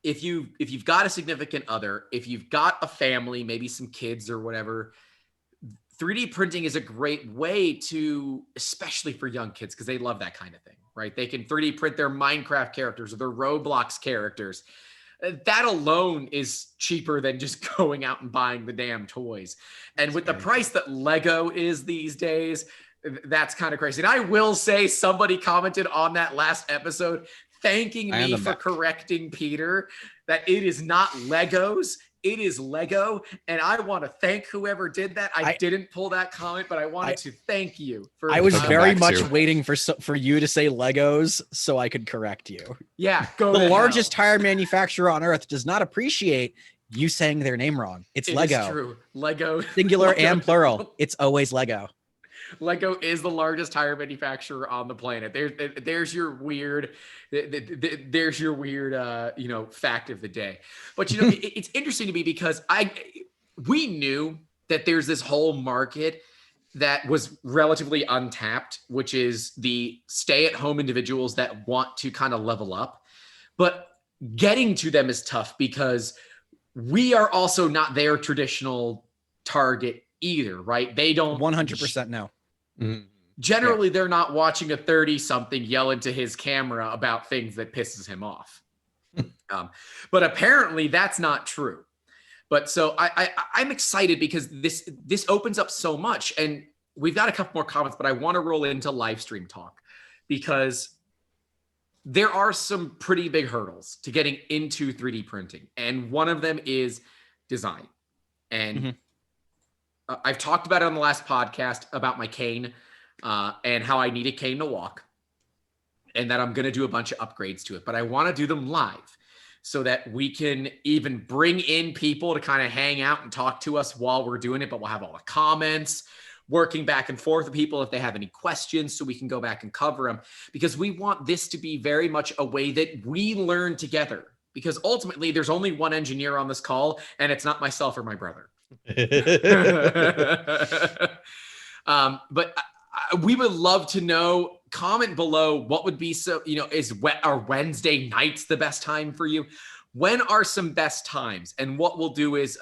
If you've got a significant other, if you've got a family, maybe some kids or whatever, 3D printing is a great way to, especially for young kids, because they love that kind of thing, right? They can 3D print their Minecraft characters or their Roblox characters. That alone is cheaper than just going out and buying the damn toys. And with the price that Lego is these days, that's kind of crazy. And I will say somebody commented on that last episode thanking me for correcting Peter that it is not Legos. It is Lego, and I want to thank whoever did that. I didn't pull that comment, but I wanted to thank you. I was very much waiting for you to say Legos so I could correct you. Yeah, go the largest tire manufacturer on earth does not appreciate You saying their name wrong. It's It Lego. is true. Lego. Singular Lego and plural. It's always Lego. Lego is the largest tire manufacturer on the planet. There's your weird, there's your weird, fact of the day. But it's interesting to me because we knew that there's this whole market that was relatively untapped, which is the stay-at-home individuals that want to kind of level up. But getting to them is tough because we are also not their traditional target either, right? They don't 100% no. Generally, they're not watching a 30-something yell into his camera about things that pisses him off. But apparently that's not true. But so I'm excited because this opens up so much. And we've got a couple more comments, but I want to roll into live stream talk because there are some pretty big hurdles to getting into 3D printing. And one of them is design. And I've talked about it on the last podcast about my cane and how I need a cane to walk and that I'm going to do a bunch of upgrades to it. But I want to do them live so that we can even bring in people to kind of hang out and talk to us while we're doing it. But we'll have all the comments, working back and forth with people if they have any questions so we can go back and cover them, because we want this to be very much a way that we learn together, because ultimately there's only one engineer on this call and it's not myself or my brother. But we would love to know, comment below what would be are Wednesday nights the best time for you? When are some best times? And what we'll do is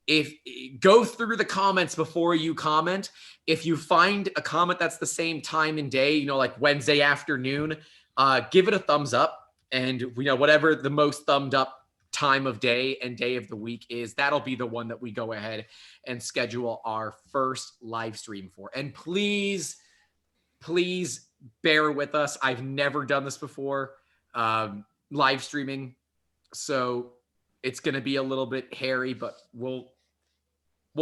if go through the comments before you comment. If you find a comment that's the same time and day, like Wednesday afternoon, give it a thumbs up. And whatever the most thumbed up time of day and day of the week is, that'll be the one that we go ahead and schedule our first live stream for. And please bear with us. I've never done this before, live streaming. So it's going to be a little bit hairy, but we'll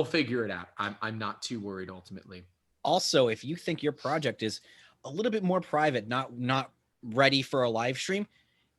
figure it out. I'm not too worried ultimately. Also, if you think your project is a little bit more private, not ready for a live stream,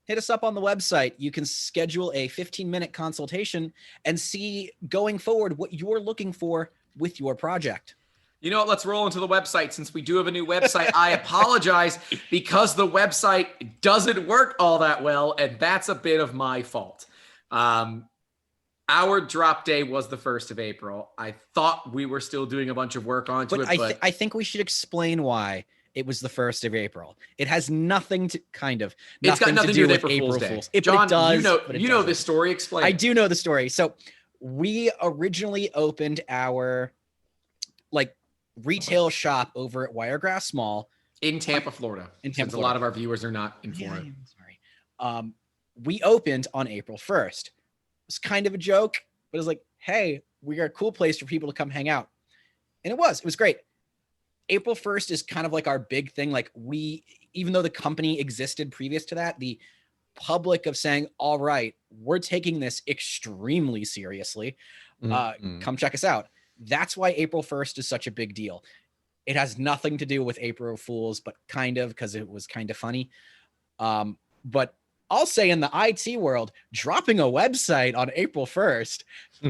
hit us up on the website. You can schedule a 15-minute consultation and see going forward what you're looking for with your project. You know what? Let's roll into the website. Since we do have a new website, I apologize because the website doesn't work all that well, and that's a bit of my fault. Our drop day was the 1st of April. I thought we were still doing a bunch of work onto it, but I think we should explain why it was the 1st of April. It has nothing to it's got nothing to do with April Fool's Day. John, you know this story. Explain. I do know the story. So we originally opened our retail shop over at Wiregrass Mall in Tampa, Florida. Since a lot of our viewers are not in Florida. Sorry. We opened on April 1st. It was kind of a joke, but it was like, hey, we are a cool place for people to come hang out. And it was great. April 1st is kind of like our big thing. Even though the company existed previous to that, the public of saying, all right, we're taking this extremely seriously. Come check us out. That's why April 1st is such a big deal. It has nothing to do with April Fools, but kind of, because it was kind of funny. But I'll say in the IT world, dropping a website on April 1st,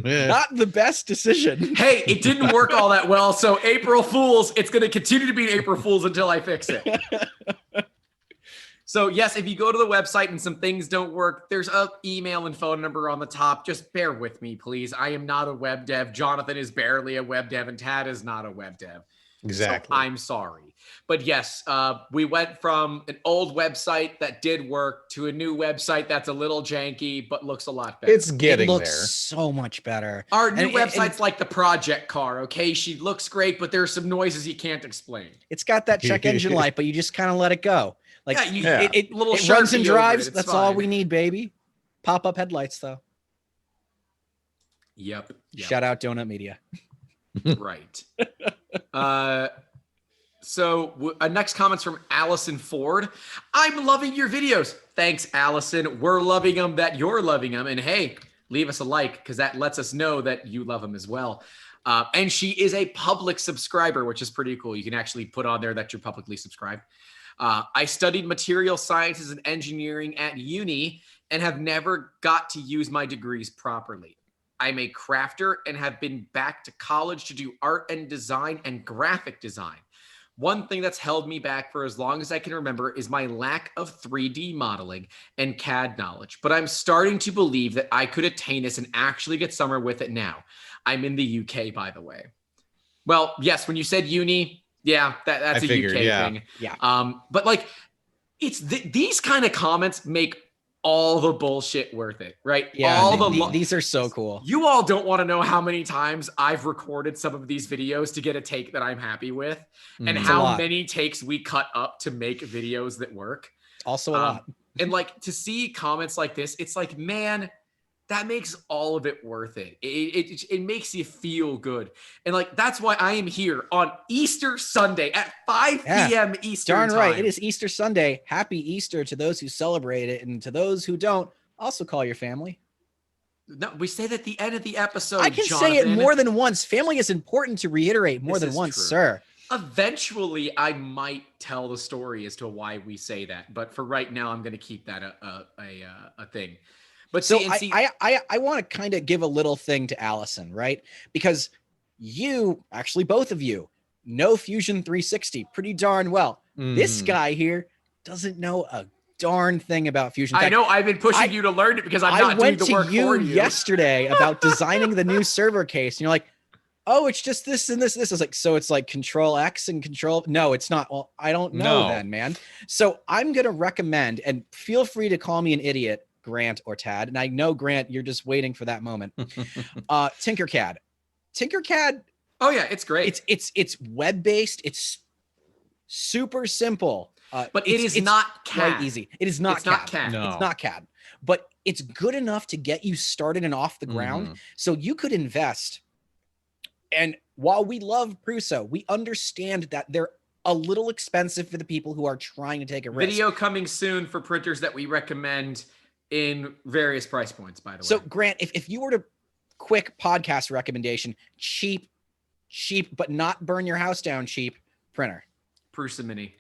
not the best decision. Hey, it didn't work all that well. So April Fools, it's going to continue to be April Fools until I fix it. So yes, if you go to the website and some things don't work, there's an email and phone number on the top. Just bear with me, please. I am not a web dev. Jonathan is barely a web dev, and Tad is not a web dev. Exactly. So I'm sorry. But yes, we went from an old website that did work to a new website that's a little janky, but looks a lot better. It's getting there. It looks so much better. Our new website's like the project car, okay? She looks great, but there's some noises you can't explain. It's got that check engine light, but you just kind of let it go. It runs and drives. That's fine. All we need, baby. Pop-up headlights, though. Yep. Shout out Donut Media. Right. So next comment's from Alison Ford. I'm loving your videos. Thanks, Alison. We're loving them that you're loving them. And hey, leave us a like because that lets us know that you love them as well. And she is a public subscriber, which is pretty cool. You can actually put on there that you're publicly subscribed. I studied material sciences and engineering at uni and have never got to use my degrees properly. I'm a crafter and have been back to college to do art and design and graphic design. One thing that's held me back for as long as I can remember is my lack of 3D modeling and CAD knowledge, but I'm starting to believe that I could attain this and actually get somewhere with it now. I'm in the UK, by the way. Well, yes, when you said uni, yeah, that's a UK thing. Yeah. But like, it's these kind of comments make all the bullshit worth it, right? Yeah, these are so cool. You all don't want to know how many times I've recorded some of these videos to get a take that I'm happy with, and how many takes we cut up to make videos that work. Also a lot. And like, to see comments like this, it's like, man, that makes all of it worth it. It makes you feel good. And like, that's why I am here on Easter Sunday at 5 p.m. Eastern Darn time. right. It is Easter Sunday. Happy Easter to those who celebrate it. And to those who don't, also call your family. No, we say that at the end of the episode, I can say it more than once. Family is important to reiterate more than once, sir. Eventually, I might tell the story as to why we say that. But for right now, I'm going to keep that a thing. But so CNC, I want to kind of give a little thing to Alison, right? Because you, actually both of you, know Fusion 360 pretty darn well. This guy here doesn't know a darn thing about Fusion. I know I've been pushing you to learn it because I'm not doing the work for you. I went to you yesterday about designing the new server case, and you're like, oh, it's just this and this. I was like, so it's like Control X and Control. No, it's not. Well, I don't know then, man. So I'm going to recommend, and feel free to call me an idiot, Grant or Tad. And I know, Grant, you're just waiting for that moment. Tinkercad. Oh yeah, it's great. It's web-based. It's super simple. But it's not CAD. Quite easy. It is not it's CAD. Not CAD. No. It's not CAD. But it's good enough to get you started and off the ground. So you could invest. And while we love Pruso, we understand that they're a little expensive for the people who are trying to take a risk. Video coming soon for printers that we recommend in various price points, by the way. So Grant, if you were to quick podcast recommendation, cheap, but not burn your house down, cheap printer. Prusa Mini.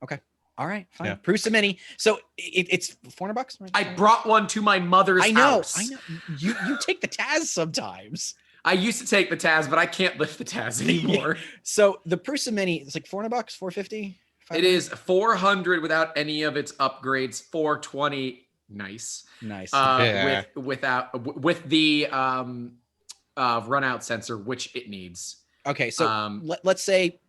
Okay. All right. Fine. Yeah. Prusa Mini. So it's $400. Right? I brought one to my mother's house. I know. You take the Taz sometimes. I used to take the Taz, but I can't lift the Taz anymore. So the Prusa Mini, it's like $400, $450. It is $400 without any of its upgrades. $420. Nice. Yeah. With the run out sensor, which it needs. Okay, so let's say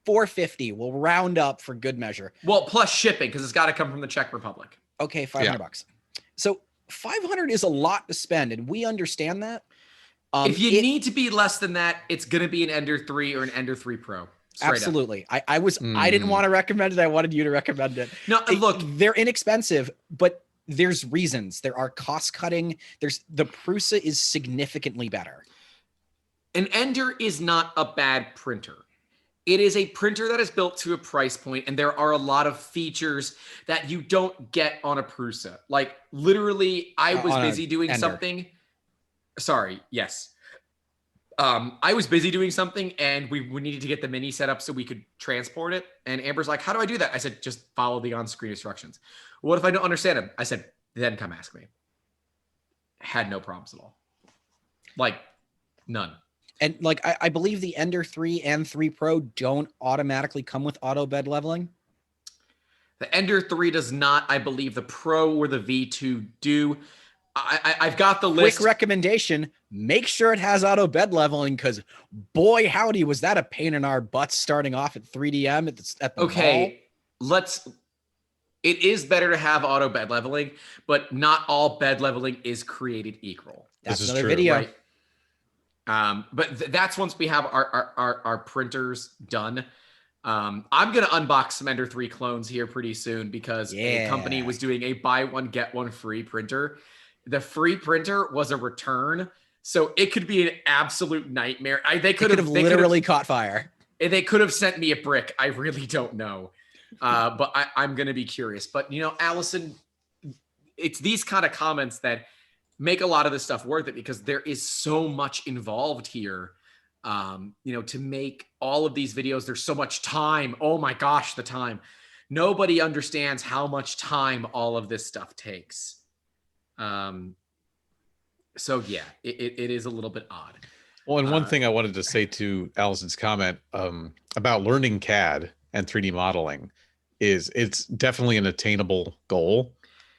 $450. We'll round up for good measure. Well, plus shipping, because it's got to come from the Czech Republic. Okay, $500. So $500 is a lot to spend, and we understand that. If you need to be less than that, it's going to be an Ender 3 or an Ender 3 Pro. Absolutely. I didn't want to recommend it. I wanted you to recommend it. No, look, they're inexpensive, but there's reasons. There are cost cutting. The Prusa is significantly better. An Ender is not a bad printer. It is a printer that is built to a price point, and there are a lot of features that you don't get on a Prusa. Like, literally, I was busy doing something. Sorry, yes. I was busy doing something, and we needed to get the Mini set up so we could transport it. And Amber's like, how do I do that? I said, just follow the on-screen instructions. What if I don't understand them? I said, then come ask me. Had no problems at all. Like, none. And like, I believe the Ender 3 and 3 Pro don't automatically come with auto bed leveling. The Ender 3 does not. I believe the Pro or the V2 do. I've got the list. Quick recommendation, make sure it has auto bed leveling, because boy, howdy, was that a pain in our butts starting off at 3DM at the mall. It is better to have auto bed leveling, but not all bed leveling is created equal. That's another video. Right? But that's once we have our printers done. I'm going to unbox some Ender 3 clones here pretty soon, because a company was doing a buy one, get one free printer. The free printer was a return, so it could be an absolute nightmare. They could have literally caught fire. They could have sent me a brick. I really don't know. But I'm going to be curious. But, Alison, it's these kind of comments that make a lot of this stuff worth it, because there is so much involved here. To make all of these videos, there's so much time. Oh my gosh, the time. Nobody understands how much time all of this stuff takes. So yeah, it is a little bit odd. Well, and one thing I wanted to say to Alison's comment about learning CAD and 3D modeling is it's definitely an attainable goal.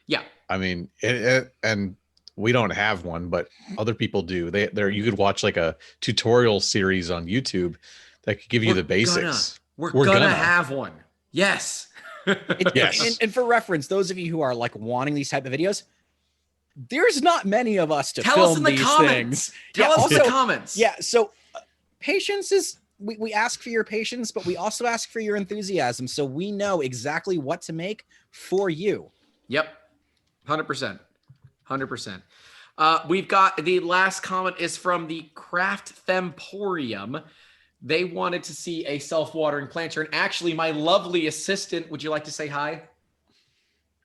Yeah. I mean, and we don't have one, but other people do. You could watch like a tutorial series on YouTube that could give you the basics. We're gonna have one. Yes. Yes. And for reference, those of you who are like wanting these type of videos, there's not many of us to Tell us film in the these comments. things. Tell us in the comments. Yeah. So patience is, we ask for your patience, but we also ask for your enthusiasm. So we know exactly what to make for you. Yep. 100%. 100%. We've got the last comment is from the Craft Themporium. They wanted to see a self-watering planter. And actually, my lovely assistant, would you like to say hi?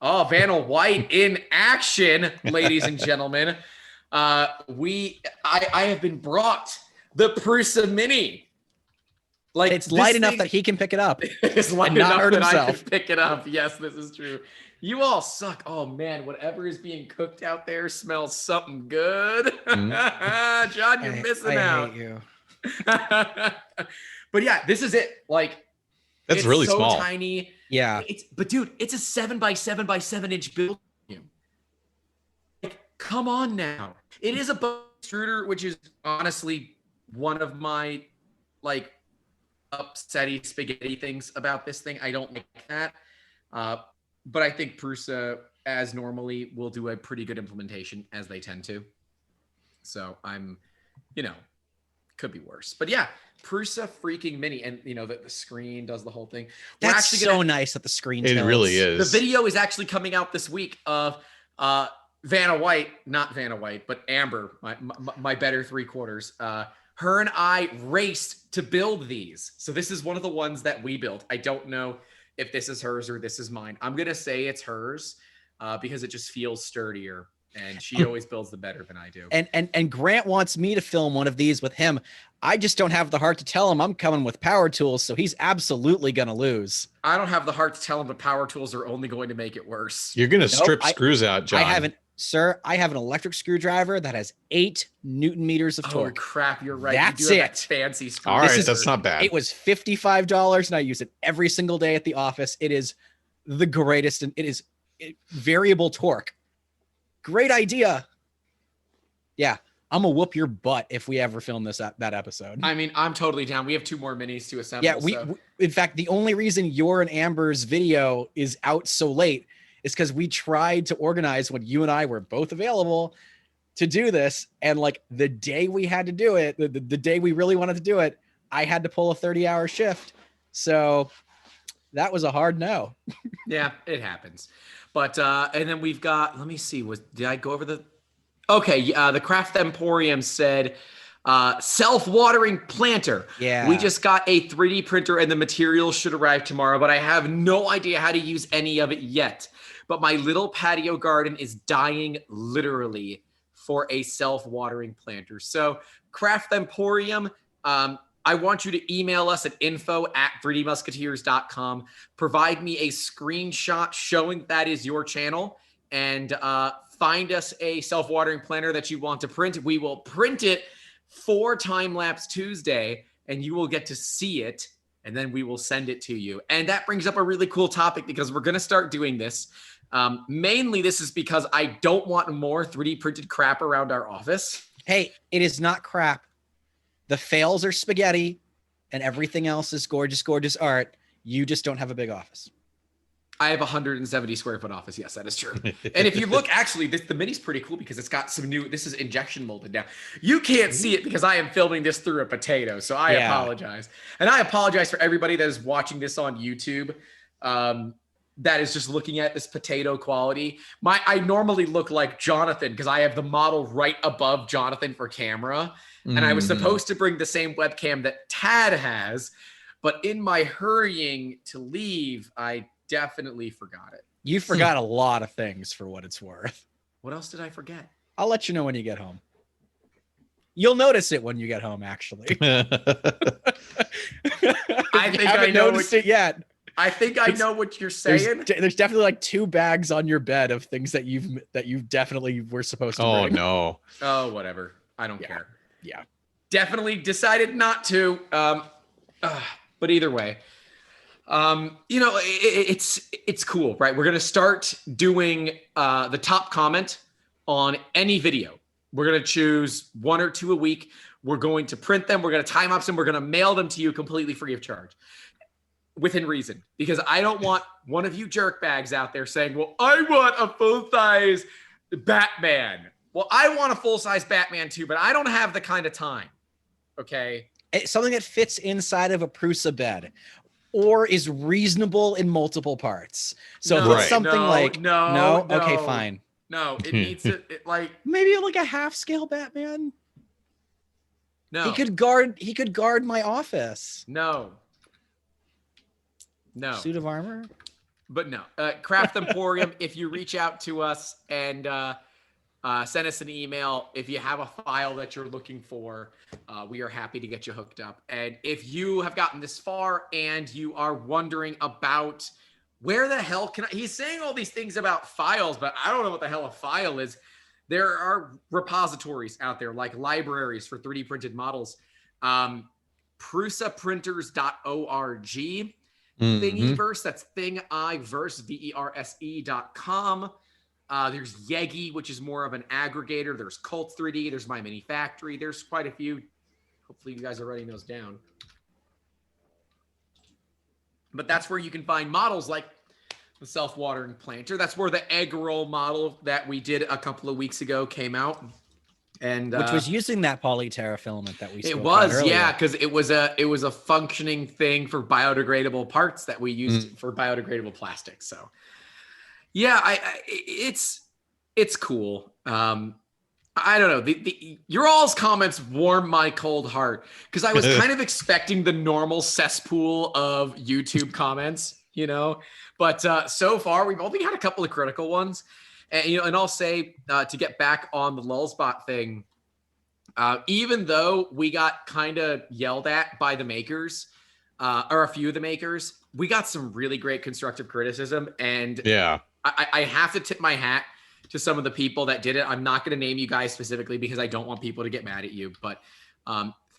Oh, Vanna White in action, ladies and gentlemen. I have been brought the Prusa Mini. Like, it's light enough that he can pick it up. It's light enough that I can pick it up. Yes, this is true. You all suck. Oh man, whatever is being cooked out there smells something good. John, you're missing out. I hate you. But yeah, this is it. Like, that's it's really so small. Tiny. Yeah. But dude, it's a 7x7x7 build. Like, come on now. It is a bone extruder, which is honestly one of my like upsetty spaghetti things about this thing. I don't like that. But I think Prusa, as normally, will do a pretty good implementation, as they tend to. So I'm, could be worse. But yeah, Prusa freaking Mini. And, the screen does the whole thing. That's so nice that the screen It tells. really is. The video is actually coming out this week of Vanna White, not Vanna White, but Amber, my better 3/4. Her and I raced to build these. So this is one of the ones that we built. I don't know if this is hers or this is mine. I'm going to say it's hers because it just feels sturdier. And she always builds the better than I do. And Grant wants me to film one of these with him. I just don't have the heart to tell him I'm coming with power tools, so he's absolutely going to lose. I don't have the heart to tell him the power tools are only going to make it worse. You're going to strip screws out, John. I have an electric screwdriver that has 8 Newton meters of torque. Oh crap, you're right. That's you do have it. that fancy screwdriver. All right, that's not bad. It was $55 and I use it every single day at the office. It is the greatest, and it is variable torque. Great idea. Yeah, I'm gonna whoop your butt if we ever film that episode. I mean, I'm totally down. We have 2 more minis to assemble. Yeah, we in fact, the only reason your and Amber's video is out so late is because we tried to organize when you and I were both available to do this. And like the day we had to do it, the day we really wanted to do it, I had to pull a 30-hour shift. So that was a hard no. Yeah, it happens. But, and then we've got, let me see, did I go over the, okay. The Craft Emporium said, self-watering planter. Yeah. We just got a 3D printer and the materials should arrive tomorrow, but I have no idea how to use any of it yet. But my little patio garden is dying literally for a self-watering planter. So Craft Emporium, I want you to email us at info@3dmusketeers.com. Provide me a screenshot showing that is your channel, and find us a self-watering planter that you want to print. We will print it for Time Lapse Tuesday, and you will get to see it, and then we will send it to you. And that brings up a really cool topic because we're going to start doing this. Mainly, this is because I don't want more 3D printed crap around our office. Hey, it is not crap. The fails are spaghetti and everything else is gorgeous, gorgeous art. You just don't have a big office. I have a 170 square foot office. Yes, that is true. And if you look, actually, the mini's pretty cool because it's got some new, this is injection molded now. You can't see it because I am filming this through a potato. So I apologize. And I apologize for everybody that is watching this on YouTube. That is just looking at this potato quality. I normally look like Jonathan because I have the model right above Jonathan for camera. And I was supposed to bring the same webcam that Tad has, but in my hurrying to leave, I definitely forgot it. You forgot a lot of things for what it's worth. What else did I forget? I'll let you know when you get home. You'll notice it when you get home, actually. I think I haven't know noticed it yet. I think I know what you're saying. There's definitely like 2 bags on your bed of things that you definitely were supposed to bring. Oh no. Oh, whatever. I don't care. Yeah. Definitely decided not to. But either way, it's cool, right? We're gonna start doing the top comment on any video. We're gonna choose 1 or 2 a week. We're going to print them. We're gonna time lapse them. We're gonna mail them to you completely free of charge, within reason, because I don't want one of you jerk bags out there saying, "Well, I want a full-size Batman." Well, I want a full-size Batman too, but I don't have the kind of time. Okay. Something that fits inside of a Prusa bed or is reasonable in multiple parts. So if it's something no, okay, fine. No, it needs to like maybe like a half-scale Batman. No. He could guard my office. No. Suit of armor? But no. Craft Themporium, if you reach out to us and send us an email if you have a file that you're looking for. We are happy to get you hooked up. And if you have gotten this far and you are wondering about where the hell can I, he's saying all these things about files, but I don't know what the hell a file is. There are repositories out there like libraries for 3D printed models. Prusaprinters.org. Thingiverse, that's Thingiverse, verse.com. There's Yegi, which is more of an aggregator. There's Cult 3D. There's My Mini Factory. There's quite a few. Hopefully you guys are writing those down. But that's where you can find models like the self-watering planter. That's where the egg roll model that we did a couple of weeks ago came out. And which was using that Polyterra filament that we spoke it was about earlier. Yeah, because it was a functioning thing for biodegradable parts that we used for biodegradable plastics. So yeah, it's cool. I don't know. Your all's comments warm my cold heart because I was kind of expecting the normal cesspool of YouTube comments, But so far we've only had a couple of critical ones, and I'll say to get back on the Lulzbot thing, even though we got kind of yelled at by the makers, or a few of the makers, we got some really great constructive criticism, and yeah. I have to tip my hat to some of the people that did it. I'm not going to name you guys specifically because I don't want people to get mad at you, but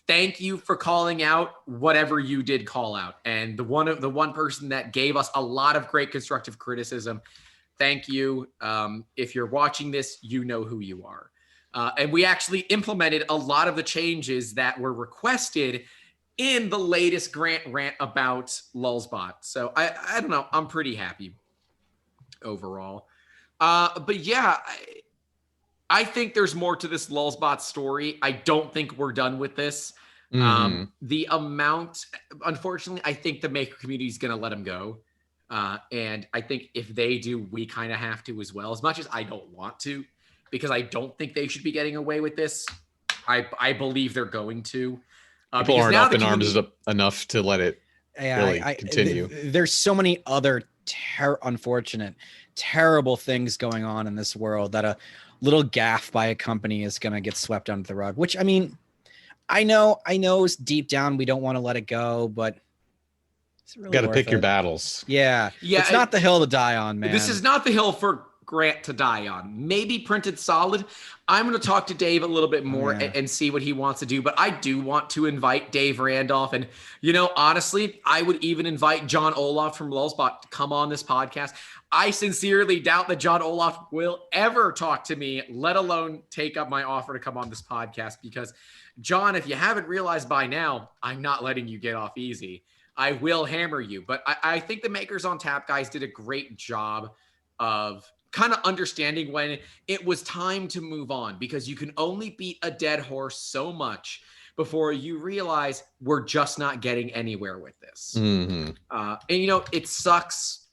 thank you for calling out whatever you did call out. And the one person that gave us a lot of great constructive criticism, thank you. If you're watching this, you know who you are. And we actually implemented a lot of the changes that were requested in the latest Grant Rant about Lulzbot. So I don't know. I'm pretty happy overall. But yeah, I think there's more to this Lulzbot story. I don't think we're done with this. The amount, unfortunately, I think the maker community is going to let him go. And I think if they do, we kind of have to as well, as much as I don't want to, because I don't think they should be getting away with this. I believe they're going to. People aren't up in arms enough to let it really continue. There's so many other unfortunate, terrible things going on in this world that a little gaffe by a company is going to get swept under the rug, which, I mean, I know deep down we don't want to let it go, but it's really got to pick your battles. Yeah. It's not the hill to die on, man. This is not the hill for Grant to die on. Maybe printed solid. I'm going to talk to Dave a little bit more and see what he wants to do, but I do want to invite Dave Randolph, and honestly, I would even invite John Oloft from Lulzbot to come on this podcast. I sincerely doubt that John Oloft will ever talk to me, let alone take up my offer to come on this podcast, because John, if you haven't realized by now, I'm not letting you get off easy. I will hammer you, but I think the Makers on Tap guys did a great job of kind of understanding when it was time to move on, because you can only beat a dead horse so much before you realize we're just not getting anywhere with this. And it sucks,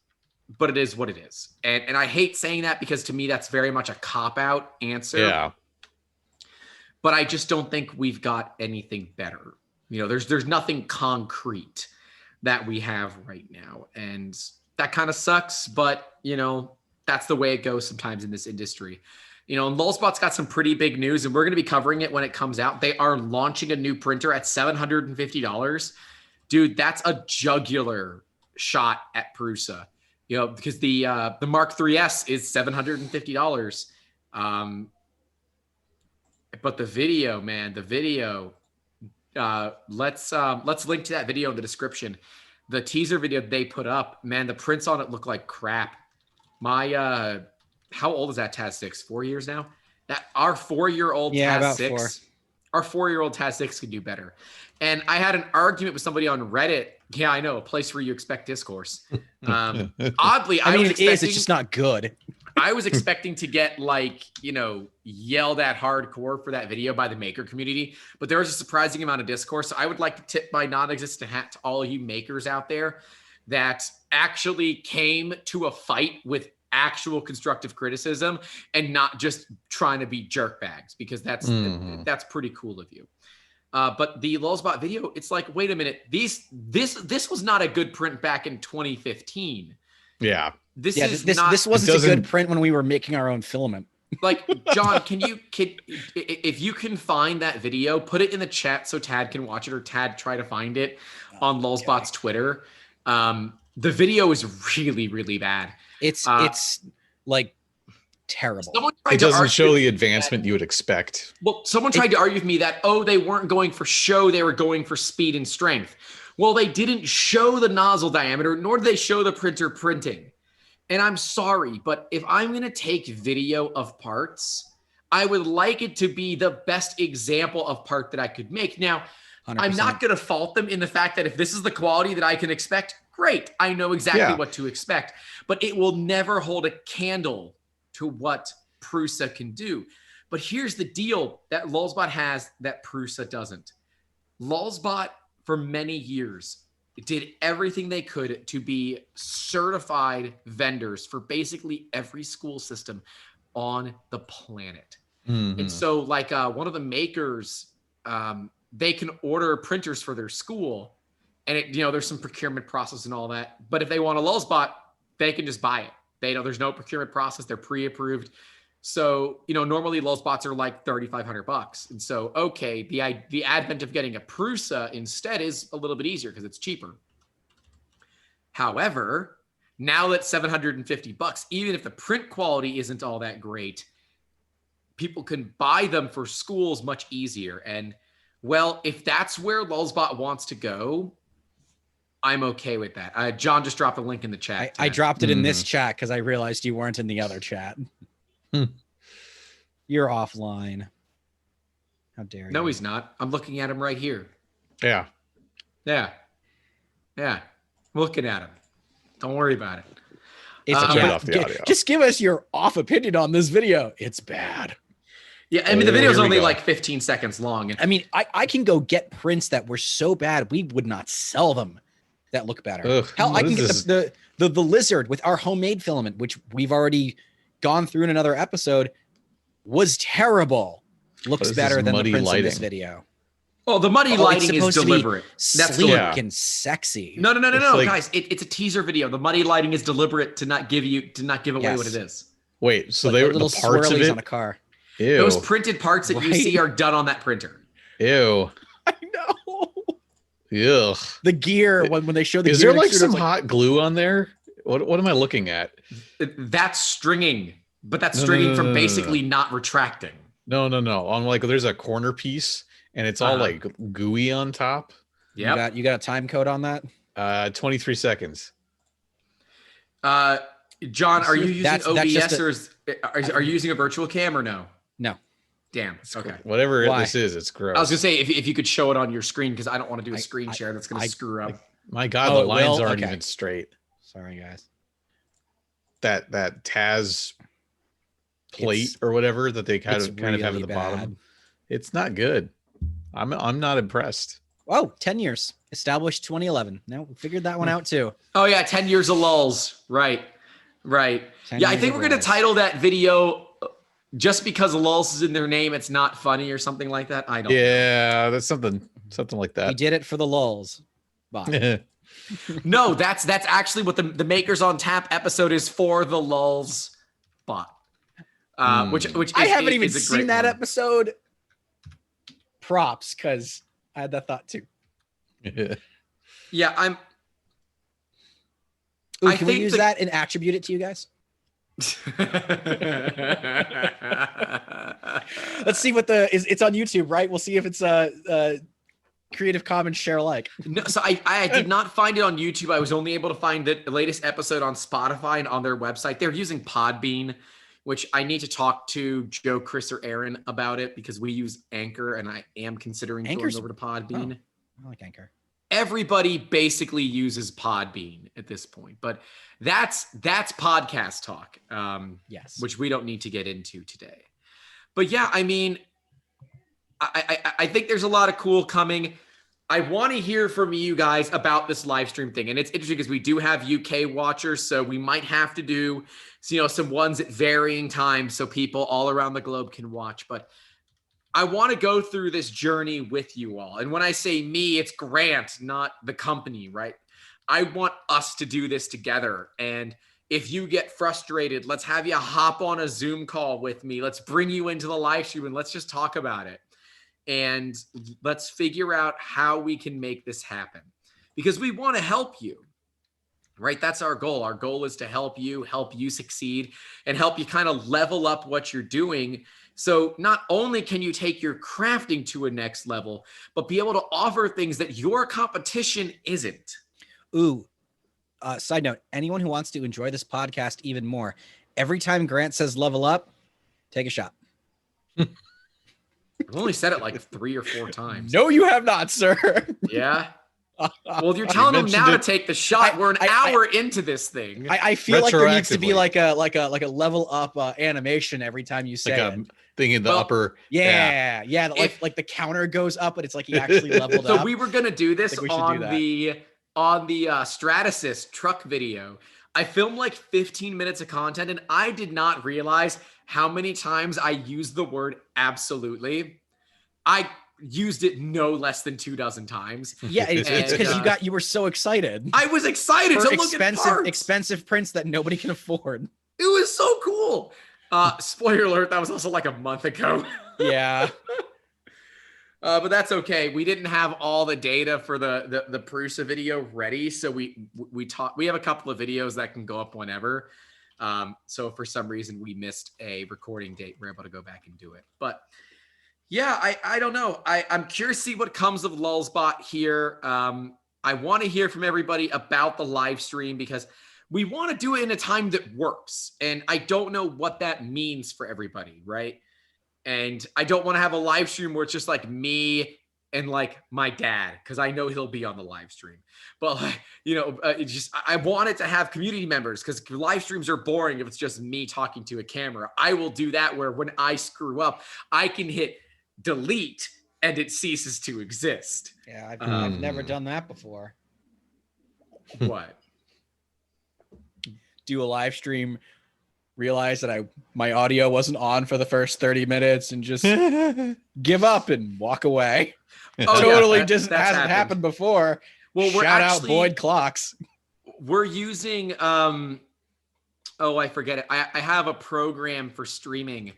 but it is what it is. And I hate saying that because to me, that's very much a cop-out answer. Yeah. But I just don't think we've got anything better. There's nothing concrete that we have right now. And that kind of sucks, but that's the way it goes sometimes in this industry. And Lulzbot's got some pretty big news, and we're going to be covering it when it comes out. They are launching a new printer at $750. Dude, that's a jugular shot at Prusa, because the Mark III's is $750. But the video, man, let's link to that video in the description. The teaser video they put up, man, the prints on it look like crap. My how old is that Taz 6? 4 years now? That our 4-year-old Taz 6. Our 4-year-old Taz 6 could do better. And I had an argument with somebody on Reddit. Yeah, I know, a place where you expect discourse. Oddly, I mean, it's just not good. I was expecting to get yelled at hardcore for that video by the maker community, but there was a surprising amount of discourse. So I would like to tip my non-existent hat to all you makers out there that actually came to a fight with actual constructive criticism and not just trying to be jerkbags, because that's pretty cool of you. But the Lulzbot video, it's like, wait a minute, this was not a good print back in 2015. Yeah. This wasn't a good print when we were making our own filament. Like, John, if you can find that video, put it in the chat so Tad can watch it, or Tad try to find it on Lulzbot's Twitter. The video is really, really bad. It's like terrible. It doesn't show the advancement you would expect. Well, someone tried to argue with me that, they weren't going for show, they were going for speed and strength. Well, they didn't show the nozzle diameter, nor did they show the printer printing. And I'm sorry, but if I'm going to take video of parts, I would like it to be the best example of part that I could make. Now, 100%. I'm not going to fault them in the fact that if this is the quality that I can expect, great. I know exactly what to expect, but it will never hold a candle to what Prusa can do. But here's the deal that Lulzbot has that Prusa doesn't. Lulzbot, for many years, did everything they could to be certified vendors for basically every school system on the planet. Mm-hmm. And so one of the makers, they can order printers for their school, and there's some procurement process and all that. But if they want a Lulzbot, they can just buy it. There's no procurement process. They're pre-approved. So, normally Lulzbots are like $3,500. And so, okay, the advent of getting a Prusa instead is a little bit easier because it's cheaper. However, now that's $750, even if the print quality isn't all that great, people can buy them for schools much easier. And well, if that's where Lulzbot wants to go, I'm okay with that. John just dropped a link in the chat. I dropped it in this chat because I realized you weren't in the other chat. You're offline. How dare you? No, he's not. I'm looking at him right here. Yeah. I'm looking at him. Don't worry about it. Just give us your off opinion on this video. It's bad. Yeah, I mean, the video's only like 15 seconds long. I mean, I can go get prints that were so bad we would not sell them that look better. Ugh, hell, I can get the lizard with our homemade filament, which we've already gone through in another episode, was terrible. Looks better than the prints in this video. Oh, the muddy lighting is deliberate. That's sleek and sexy. No, guys! It's a teaser video. The muddy lighting is deliberate to not give away what it is. Wait, so they were the parts of it on a car. Ew. Those printed parts that you see are done on that printer. Ew. I know. Ugh. The gear when they show the gear. Is there like some hot glue on there? What am I looking at? That's stringing, but that's stringing from basically not retracting. No. On there's a corner piece and it's all like gooey on top. Yeah. You got a time code on that? 23 seconds. John, are you using OBS or are you using a virtual cam or no? No. Damn. Okay. Whatever this is, it's gross. I was gonna say if you could show it on your screen, because I don't want to do a screen share that's gonna screw up. My God, the lines aren't even straight. Sorry, guys. That Taz plate or whatever that they kind of have at the bottom. It's not good. I'm not impressed. Oh, 10 years. Established 2011. Now we figured that one out too. Oh yeah, 10 years of lulls. Right. Yeah, I think we're gonna title that video just because lulls is in their name, it's not funny or something like that. I don't know. Yeah, that's something like that. We did it for the lulls. No, that's actually what the Makers on Tap episode is for, the lulls bot. Which I haven't even seen that episode. Props, because I had that thought too. Yeah, Ooh, I can we think use that and attribute it to you guys? Let's see what it's on YouTube, right? We'll see if it's Creative Commons share alike. No, so I did not find it on YouTube. I was only able to find the latest episode on Spotify and on their website. They're using Podbean, which I need to talk to Joe, Chris, or Aaron about it because we use Anchor, and I am considering going over to Podbean. I like Anchor. Everybody basically uses Podbean at this point, but that's podcast talk. Yes, which we don't need to get into today. But yeah, I mean, I think there's a lot of cool coming. I want to hear from you guys about this live stream thing. And it's interesting because we do have UK watchers, so we might have to do, some ones at varying times so people all around the globe can watch. But I want to go through this journey with you all. And when I say me, it's Grant, not the company, right? I want us to do this together. And if you get frustrated, let's have you hop on a Zoom call with me. Let's bring you into the live stream and let's just talk about it. And let's figure out how we can make this happen because we want to help you, right? That's our goal. Our goal is to help you succeed and help you kind of level up what you're doing. So not only can you take your crafting to a next level, but be able to offer things that your competition isn't. Ooh, side note, anyone who wants to enjoy this podcast even more, every time Grant says level up, take a shot. I've only said it like 3 or 4 times. No, you have not, sir. Yeah. Well, you're telling them now to take the shot. We're an hour into this thing. I feel like there needs to be like a level up animation every time you say it. Thing in the upper. Yeah. Like the counter goes up, but it's like he actually leveled up. So we were gonna do this on the Stratasys truck video. I filmed like 15 minutes of content, and I did not realize how many times I used the word absolutely. I used it no less than 24 times. Yeah, it's because you were so excited. I was excited to look at parts. Expensive prints that nobody can afford. It was so cool. Spoiler alert, that was also like a month ago. Yeah. But that's okay. We didn't have all the data for the Patricia video ready, so we have a couple of videos that can go up whenever. So if for some reason we missed a recording date, we're able to go back and do it. But yeah, I don't know. I'm curious to see what comes of Lulzbot here. I want to hear from everybody about the live stream because we want to do it in a time that works. And I don't know what that means for everybody, right? And I don't want to have a live stream where it's just like me and like my dad, because I know he'll be on the live stream. But I want it to have community members because live streams are boring if it's just me talking to a camera. I will do that where when I screw up, I can hit delete and it ceases to exist. Yeah, I've never done that before. What? Do a live stream, realize that my audio wasn't on for the first 30 minutes and just give up and walk away. Oh, totally yeah, just hasn't happened before. Well, shout out Boyd Clocks. We're using I forget it. I have a program for streaming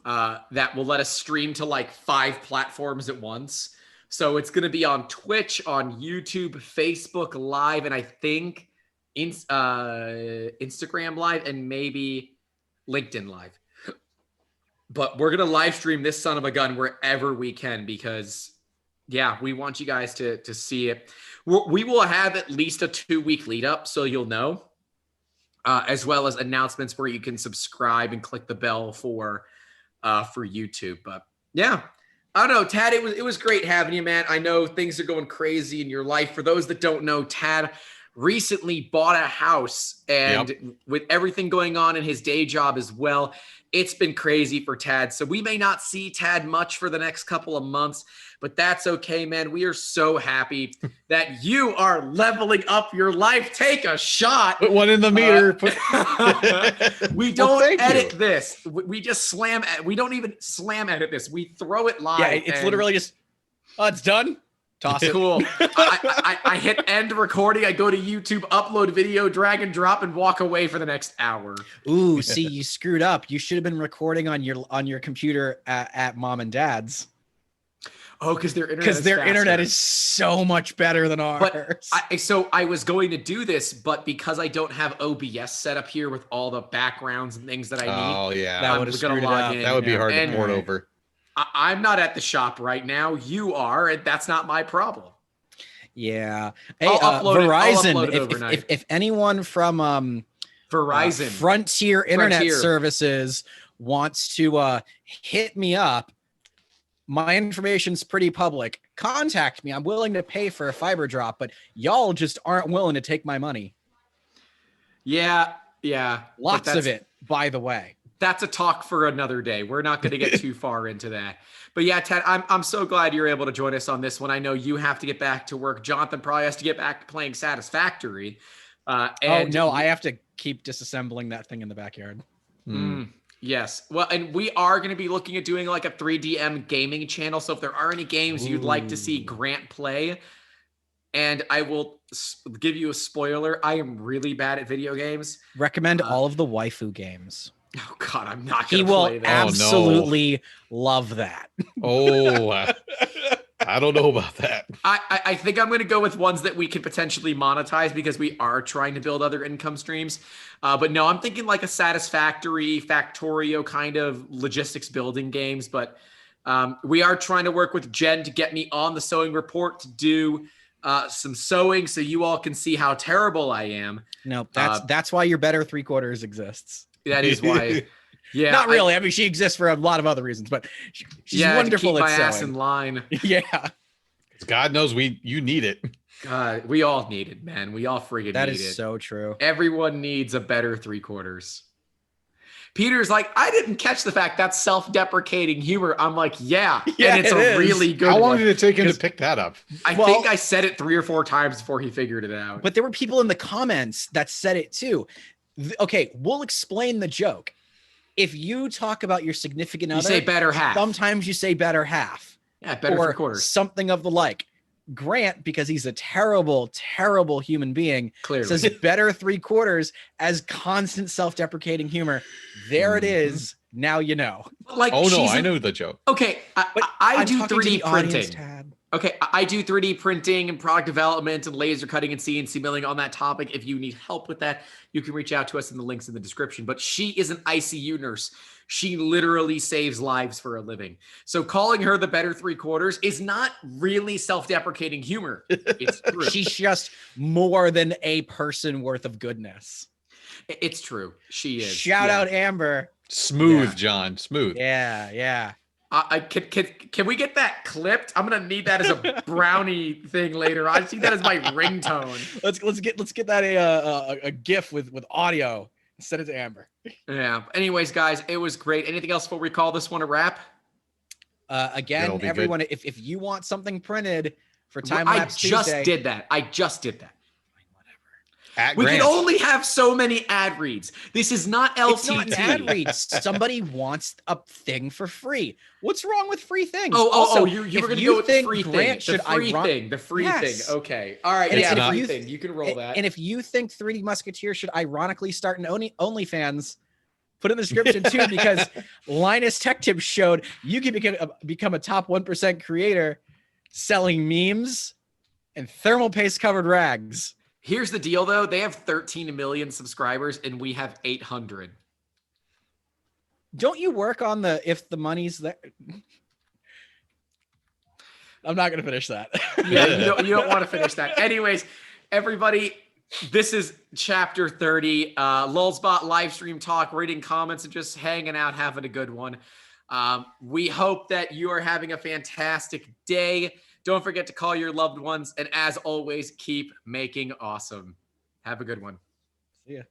that will let us stream to like 5 platforms at once. So it's going to be on Twitch, on YouTube, Facebook Live, and I think Instagram Live and maybe LinkedIn Live. But we're going to live stream this son of a gun wherever we can because, yeah, we want you guys to see it. We will have at least a 2-week lead up, so you'll know, as well as announcements where you can subscribe and click the bell for YouTube. But yeah, I don't know, Tad, it was great having you, man. I know things are going crazy in your life. For those that don't know, Tad recently bought a house, and with everything going on in his day job as well, it's been crazy for Tad. So we may not see Tad much for the next couple of months, but that's okay, man. We are so happy that you are leveling up your life. Take a shot. Put one in the meter. We don't edit this. We just we don't even slam edit this. We throw it live. Yeah, it's literally just, it's done. Toss it. Cool. I hit end recording. I go to YouTube, upload video, drag and drop, and walk away for the next hour. Ooh, see, you screwed up. You should have been recording on your computer at mom and dad's. Oh, because their internet is so much better than ours. But so I was going to do this, but because I don't have OBS set up here with all the backgrounds and things that I need, Oh yeah, that would have screwed it up. that would be hard to port over. I'm not at the shop right now. You are, and that's not my problem. Yeah. Hey, I'll Verizon, upload it overnight. if anyone from Verizon Frontier Internet Services wants to hit me up, my information's pretty public. Contact me. I'm willing to pay for a fiber drop, but y'all just aren't willing to take my money. Yeah. Lots of it, by the way. That's a talk for another day. We're not going to get too far into that. But yeah, Ted, I'm so glad you're able to join us on this one. I know you have to get back to work. Jonathan probably has to get back to playing Satisfactory. I have to keep disassembling that thing in the backyard. Yes. Well, and we are going to be looking at doing like a 3DM gaming channel. So if there are any games you'd like to see Grant play, and I will give you a spoiler, I am really bad at video games. Recommend all of the waifu games. Oh God, I'm not going to play that. He will that. absolutely love that. I don't know about that. I think I'm going to go with ones that we could potentially monetize because we are trying to build other income streams. But no, I'm thinking like a Satisfactory, Factorio kind of logistics building games. But we are trying to work with Jen to get me on the sewing report to do some sewing so you all can see how terrible I am. No, that's why your better 3/4 exists. That is why. Yeah, not really. I mean, she exists for a lot of other reasons, but she's wonderful to keep at my sewing. ass in line. Yeah, God knows you need it. We all need it, man. We all friggin' need it. That is so true. Everyone needs a better 3/4. Peter's like, I didn't catch the fact that's self-deprecating humor. I'm like, yeah, and it's a really good one. How long did it take him to pick that up? I think I said it 3 or 4 times before he figured it out. But there were people in the comments that said it too. Okay, we'll explain the joke. If you talk about your significant other, you say better half. Sometimes you say better half. Yeah, better 3/4. Something of the like. Grant, because he's a terrible, terrible human being, clearly says better 3/4 as constant self-deprecating humor. There it is. Now you know. Like, I know the joke. Okay, I do 3D printing. Okay, I do 3D printing and product development and laser cutting and CNC milling on that topic. If you need help with that, you can reach out to us in the links in the description. But she is an ICU nurse. She literally saves lives for a living. So calling her the better 3/4 is not really self-deprecating humor. It's true. She's just more than a person worth of goodness. It's true. She is. Shout out Amber. Smooth, John. Smooth. Yeah. Can we get that clipped? I'm gonna need that as a brownie thing later. I see that as my ringtone. Let's get that a GIF with audio. Send it to Amber. Yeah. Anyways, guys, it was great. Anything else before we call this one a wrap? Again, everyone, if you want something printed for Time Lapse Tuesday, I just did that. We can only have so many ad reads. This is not LTT. It's not ad reads. Somebody wants a thing for free. What's wrong with free things? You were going to go with the free thing. The free thing. Okay. All right. The free thing. You can roll that. And if you think 3D Musketeers should ironically start an OnlyFans, put in the description too, because Linus Tech Tips showed you can become a top 1% creator selling memes and thermal paste covered rags. Here's the deal, though. They have 13 million subscribers, and we have 800. Don't you work on if the money's there? I'm not going to finish that. Yeah, you don't want to finish that. Anyways, everybody, this is chapter 30. Lulzbot live stream talk, reading comments, and just hanging out, having a good one. We hope that you are having a fantastic day. Don't forget to call your loved ones. And as always, keep making awesome. Have a good one. See ya.